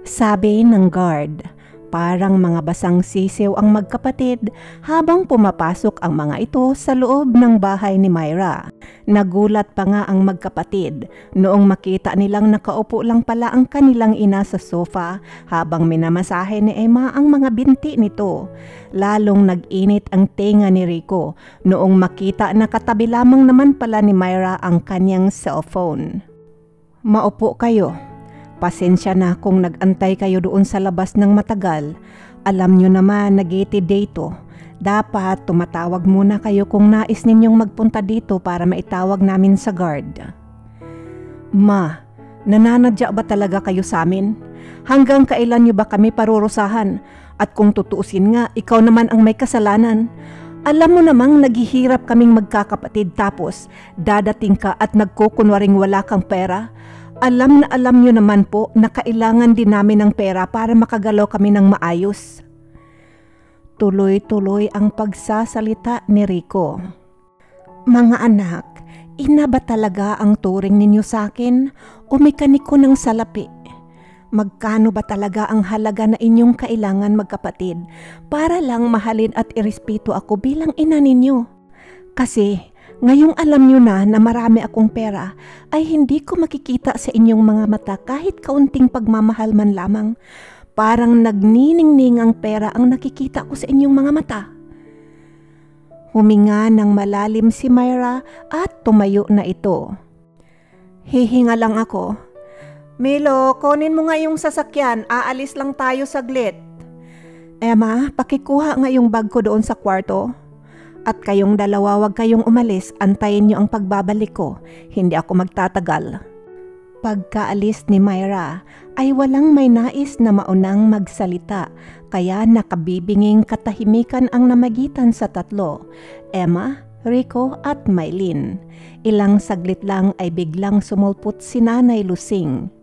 Sabi ng guard. Parang mga basang sisiw ang magkapatid habang pumapasok ang mga ito sa loob ng bahay ni Myra. Nagulat pa nga ang magkapatid noong makita nilang nakaupo lang pala ang kanilang ina sa sofa habang minamasahe ni Emma ang mga binti nito. Lalong nag-init ang tenga ni Rico noong makita na katabi lamang naman pala ni Myra ang kanyang cellphone. Maupo kayo. Pasensya na kung nag-antay kayo doon sa labas ng matagal. Alam nyo naman na gated day to. Dapat tumatawag muna kayo kung nais ninyong magpunta dito para maitawag namin sa guard. Ma, Nananadya ba talaga kayo sa amin? Hanggang kailan niyo ba kami parurusahan? At kung tutuusin nga, ikaw naman ang may kasalanan. Alam mo namang naghihirap kaming magkakapatid tapos dadating ka at nagkukunwaring wala kang pera. Alam na alam niyo naman po na kailangan din namin ng pera para makagalaw kami ng maayos. Tuloy-tuloy ang pagsasalita ni Rico. Mga anak, ina ba talaga ang turing ninyo sa akin o mekaniko ng salapi? Magkano ba talaga ang halaga na inyong kailangan magkapatid para lang mahalin at irespeto ako bilang ina ninyo? Kasi ngayong alam nyo na marami akong pera ay hindi ko makikita sa inyong mga mata kahit kaunting pagmamahal man lamang. Parang nagniningning ang pera ang nakikita ko sa inyong mga mata. Huminga ng malalim si Myra at tumayo na ito. Hihinga lang ako. Milo, kunin mo nga yung sasakyan. Aalis lang tayo saglit. Emma, pakikuha nga yung bag ko doon sa kwarto. At kayong dalawa, wag kayong umalis. Antayin niyo ang pagbabalik ko. Hindi ako magtatagal. Pagkaalis ni Myra ay walang may nais na maunang magsalita, kaya nakabibinging katahimikan ang namagitan sa tatlo, Emma, Rico at Mylene. Ilang saglit lang ay biglang sumulpot si Nanay Lusing.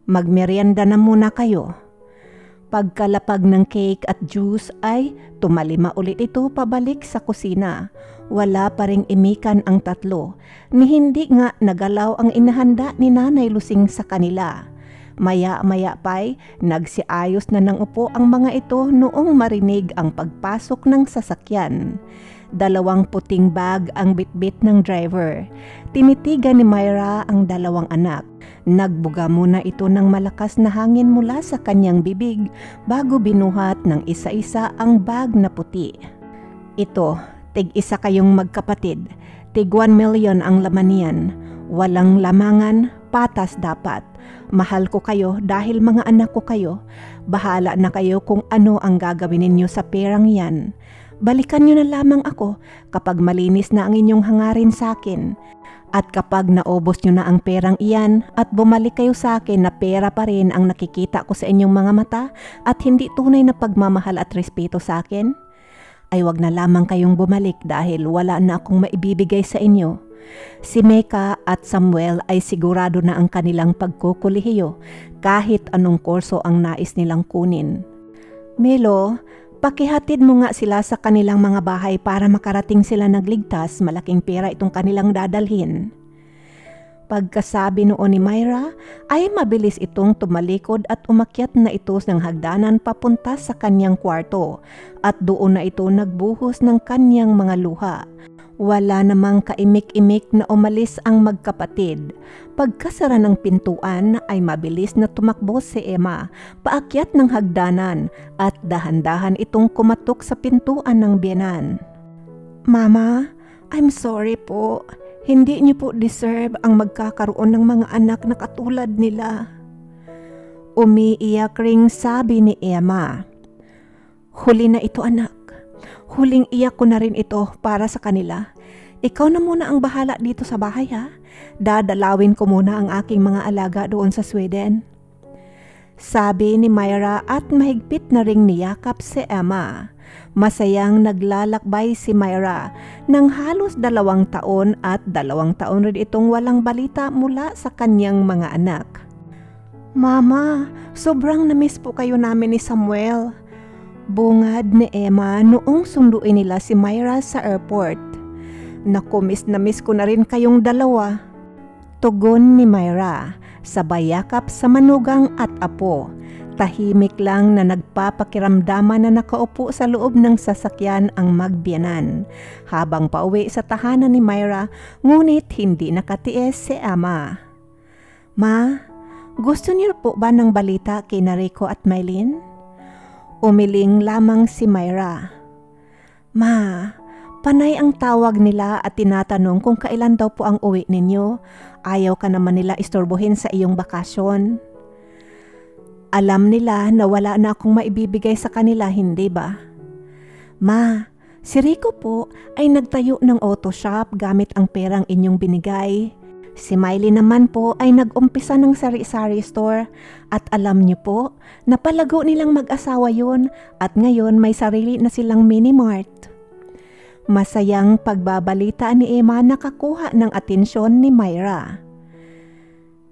Magmerienda na muna kayo. Pagkalapag ng cake at juice ay tumalima ulit ito pabalik sa kusina. Wala pa ring imikan ang tatlo, ni hindi nga nagalaw ang inahanda ni Nanay Lusing sa kanila. Maya-maya pa'y nagsiayos na ng upo ang mga ito noong marinig ang pagpasok ng sasakyan. 2 puting bag ang bitbit ng driver. Tinitigan ni Myra ang 2 anak. Nagbuga muna ito ng malakas na hangin mula sa kanyang bibig bago binuhat ng isa-isa ang bag na puti. Ito, tig-isa kayong magkapatid. Tig 1 million ang laman niyan. Walang lamangan, patas dapat. Mahal ko kayo dahil mga anak ko kayo. Bahala na kayo kung ano ang gagawin ninyo sa perang yan. Balikan nyo na lamang ako kapag malinis na ang inyong hangarin sa akin. At kapag naubos nyo na ang perang iyan at bumalik kayo sa akin na pera pa rin ang nakikita ko sa inyong mga mata at hindi tunay na pagmamahal at respeto sa akin, ay wag na lamang kayong bumalik dahil wala na akong maibibigay sa inyo. Si Mecca at Samuel ay sigurado na ang kanilang pagkukulihiyo kahit anong kurso ang nais nilang kunin. Milo, pakihatid mo nga sila sa kanilang mga bahay para makarating sila nagligtas. Malaking pera itong kanilang dadalhin. Pagkasabi noon ni Myra ay mabilis itong tumalikod at umakyat na ito ng hagdanan papunta sa kanyang kwarto at doon na ito nagbuhos ng kanyang mga luha. Wala namang kaimik-imik na umalis ang magkapatid. Pagkasara ng pintuan ay mabilis na tumakbo si Emma paakyat ng hagdanan at dahan-dahan itong kumatok sa pintuan ng biyenan. Mama, I'm sorry po. Hindi niyo po deserve ang magkakaroon ng mga anak na katulad nila. Umiiyak ring sabi ni Emma. Huli na ito anak. Huling iyak ko na rin ito para sa kanila. Ikaw na muna ang bahala dito sa bahay ha. Dadalawin ko muna ang aking mga alaga doon sa Sweden. Sabi ni Myra at mahigpit na ring niyakap si Emma. Masayang naglalakbay si Myra ng halos 2 taon at 2 taon rin itong walang balita mula sa kanyang mga anak. Mama, sobrang namiss po kayo namin ni Samuel. Bungad ni Emma noong sunduin nila si Myra sa airport. Naku, miss na miss ko na rin kayong dalawa. Tugon ni Myra, sabay yakap sa manugang at apo. Tahimik lang na nagpapakiramdaman na nakaupo sa loob ng sasakyan ang magbiyanan. Habang pauwi sa tahanan ni Myra, ngunit hindi nakatiis si Emma. Ma, gusto niyo po ba ng balita kina Rico at Mylene? Umiling lamang si Myra. Ma, panay ang tawag nila at tinatanong kung kailan daw po ang uwi ninyo. Ayaw ka naman nila istorbohin sa iyong bakasyon. Alam nila na wala na akong maibibigay sa kanila, hindi ba? Ma, si Rico po ay nagtayo ng auto shop gamit ang perang inyong binigay. Si Miley naman po ay nag-umpisa ng sari-sari store at alam niyo po, napalago nilang mag-asawa yun at ngayon may sarili na silang mini mart. Masayang pagbabalita ni Emma nakakuha ng atensyon ni Myra.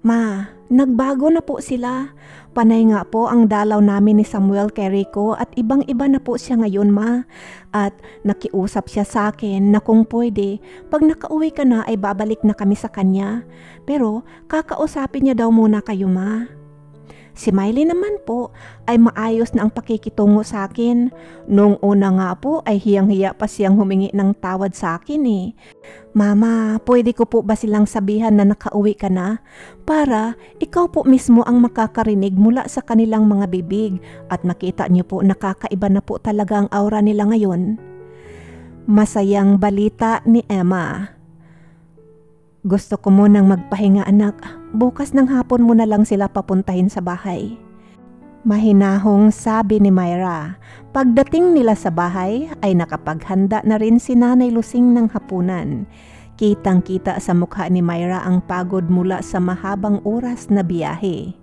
Ma, nagbago na po sila. Panay nga po ang dalaw namin ni Samuel kay Rico at ibang-iba na po siya ngayon, ma. At nakiusap siya sa akin na kung pwede, pag nakauwi ka na ay babalik na kami sa kanya. Pero kakausapin niya daw muna kayo, ma. Si Miley naman po ay maayos na ang pakikitungo sa akin. Noong una nga po ay hiyang-hiya pa siyang humingi ng tawad sa akin eh. Mama, pwede ko po ba silang sabihan na nakauwi ka na? Para ikaw po mismo ang makakarinig mula sa kanilang mga bibig at makita niyo po nakakaiba na po talaga ang aura nila ngayon. Masayang balita ni Emma. Gusto ko munang magpahinga, anak. Bukas ng hapon mo na lang sila papuntahin sa bahay. Mahinahong sabi ni Myra. Pagdating nila sa bahay ay nakapaghanda na rin si Nanay Lusing ng hapunan. Kitang-kita sa mukha ni Myra ang pagod mula sa mahabang oras na biyahe.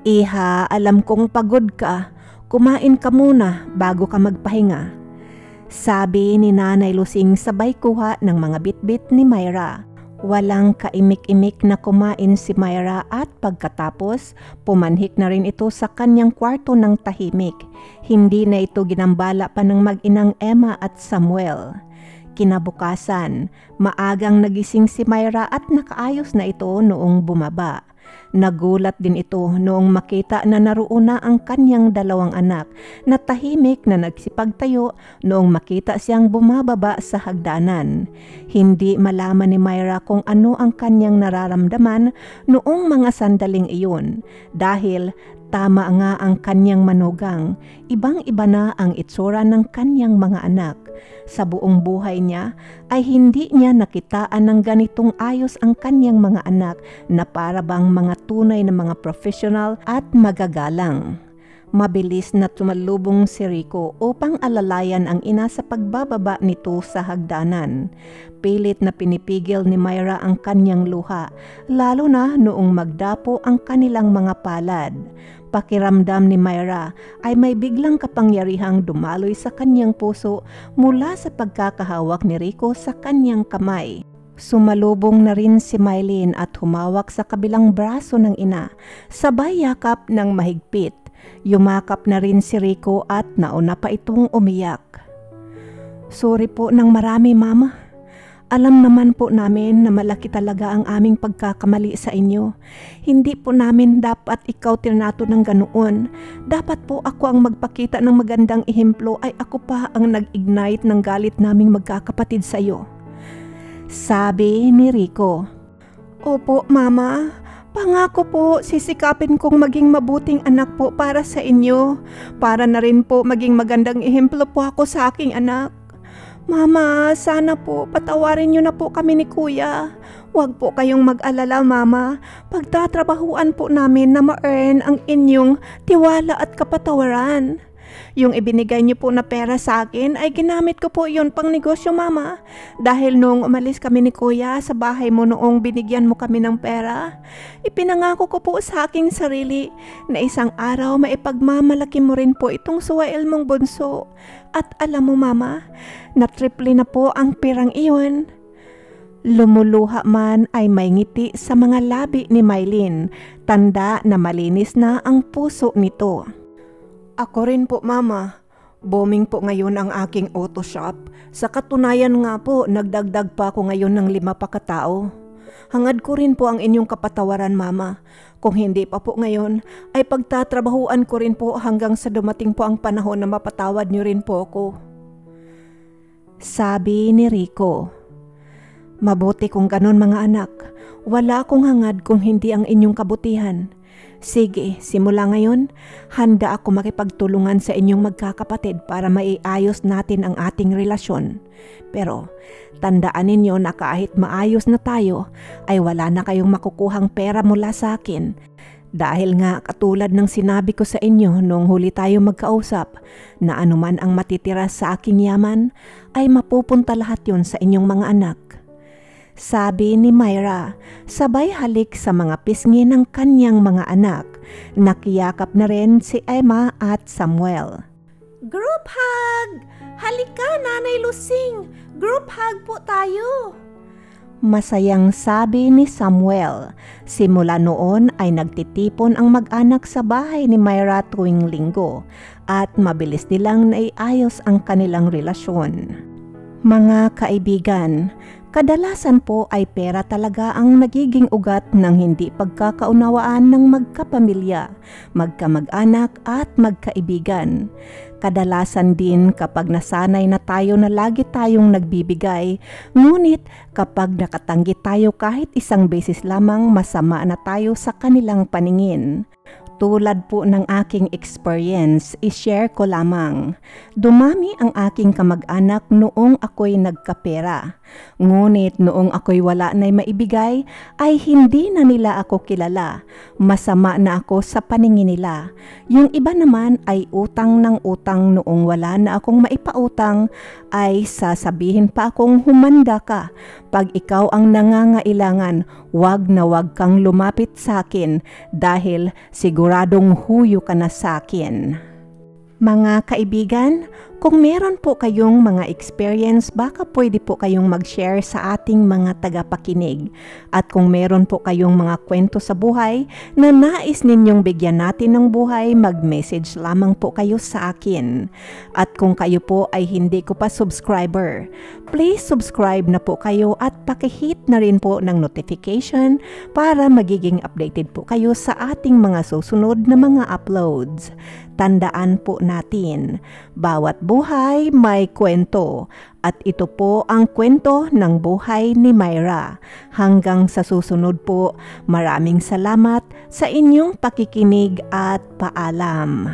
Iha, alam kong pagod ka. Kumain ka muna bago ka magpahinga. Sabi ni Nanay Lusing sabay kuha ng mga bitbit ni Myra. Walang kaimik-imik na kumain si Myra at pagkatapos, pumanhik na rin ito sa kanyang kwarto ng tahimik. Hindi na ito ginambala pa ng mag-inang Emma at Samuel. Kinabukasan, maagang nagising si Myra at nakaayos na ito noong bumaba. Nagulat din ito noong makita na naroon na ang kanyang dalawang anak na tahimik na nagsipagtayo noong makita siyang bumababa sa hagdanan. Hindi malaman ni Myra kung ano ang kanyang nararamdaman noong mga sandaling iyon dahil tama nga ang kanyang manugang. Ibang-iba na ang itsura ng kanyang mga anak. Sa buong buhay niya ay hindi niya nakitaan ng ganitong ayos ang kanyang mga anak na para bang mga tunay na mga professional at magagalang. Mabilis na tumalubong si Rico upang alalayan ang ina sa pagbababa nito sa hagdanan. Pilit na pinipigil ni Myra ang kanyang luha, lalo na noong magdapo ang kanilang mga palad. Pakiramdam ni Myra ay may biglang kapangyarihang dumaloy sa kanyang puso mula sa pagkakahawak ni Rico sa kanyang kamay. Sumalubong na rin si Mylene at humawak sa kabilang braso ng ina, sabay yakap ng mahigpit. Yumakap na rin si Rico at nauna pa itong umiyak. Sorry po ng marami, Mama. Alam naman po namin na malaki talaga ang aming pagkakamali sa inyo. Hindi po namin dapat ikaw tinato ng ganoon. Dapat po ako ang magpakita ng magandang ehemplo ay ako pa ang nag-ignite ng galit naming magkakapatid sa iyo. Sabi ni Rico. Opo, Mama. Pangako po, sisikapin kong maging mabuting anak po para sa inyo. Para na rin po maging magandang ehemplo po ako sa aking anak. Mama, sana po patawarin niyo na po kami ni Kuya. Huwag po kayong mag-alala, Mama. Pagtatrabahuan po namin na ma-earn ang inyong tiwala at kapatawaran. Yung ibinigay niyo po na pera sa akin ay ginamit ko po yun pang negosyo, Mama. Dahil noong umalis kami ni Kuya sa bahay mo noong binigyan mo kami ng pera, ipinangako ko po sa aking sarili na isang araw maipagmamalaki mo rin po itong suwail mong bunso. At alam mo, Mama, na triple na po ang pirang iyon. Lumuluha man ay may ngiti sa mga labi ni Mylene, tanda na malinis na ang puso nito. Ako rin po, Mama. Booming po ngayon ang aking auto shop. Sa katunayan nga po, nagdagdag pa ako ngayon ng 5 pa katao. Hangad ko rin po ang inyong kapatawaran, Mama. Kung hindi pa po ngayon, ay pagtatrabahuan ko rin po hanggang sa dumating po ang panahon na mapatawad niyo rin po ako. Sabi ni Rico. Mabuti kung ganon, mga anak. Wala akong hangad kung hindi ang inyong kabutihan. Sige, simula ngayon, handa ako makipagtulungan sa inyong magkakapatid para maiayos natin ang ating relasyon. Pero tandaan ninyo na kahit maayos na tayo, ay wala na kayong makukuhang pera mula sa akin. Dahil nga katulad ng sinabi ko sa inyo noong huli tayo magkausap, na anuman ang matitira sa aking yaman, ay mapupunta lahat yon sa inyong mga anak. Sabi ni Myra, sabay halik sa mga pisngi ng kanyang mga anak. Nakiyakap na rin si Emma at Samuel. Group hug! Halika, Nanay Lusing! Group hug po tayo! Masayang sabi ni Samuel. Simula noon ay nagtitipon ang mag-anak sa bahay ni Myra tuwing linggo at mabilis nilang naiayos ang kanilang relasyon. Mga kaibigan, kadalasan po ay pera talaga ang nagiging ugat ng hindi pagkakaunawaan ng magkapamilya, magkamag-anak at magkaibigan. Kadalasan din kapag nasanay na tayo na lagi tayong nagbibigay, ngunit kapag nakatanggi tayo kahit isang beses lamang, masama na tayo sa kanilang paningin. Tulad po ng aking experience, i-share ko lamang. Dumami ang aking kamag-anak noong ako'y nagkapera. Ngunit noong ako'y wala na'y maibigay, ay hindi na nila ako kilala. Masama na ako sa paningin nila. Yung iba naman ay utang ng utang noong wala na akong maipautang, ay sasabihin pa akong humanda ka. Pag ikaw ang nangangailangan, wag na wag kang lumapit sa akin dahil siguradong huyo ka na sa akin. Mga kaibigan, kung meron po kayong mga experience, baka pwede po kayong mag-share sa ating mga tagapakinig. At kung meron po kayong mga kwento sa buhay na nais ninyong bigyan natin ng buhay, mag-message lamang po kayo sa akin. At kung kayo po ay hindi ko pa subscriber, please subscribe na po kayo at pakihit na rin po ng notification para magiging updated po kayo sa ating mga susunod na mga uploads. Tandaan po natin, bawat buhay may kwento at ito po ang kwento ng buhay ni Myra. Hanggang sa susunod po, maraming salamat sa inyong pakikinig at paalam.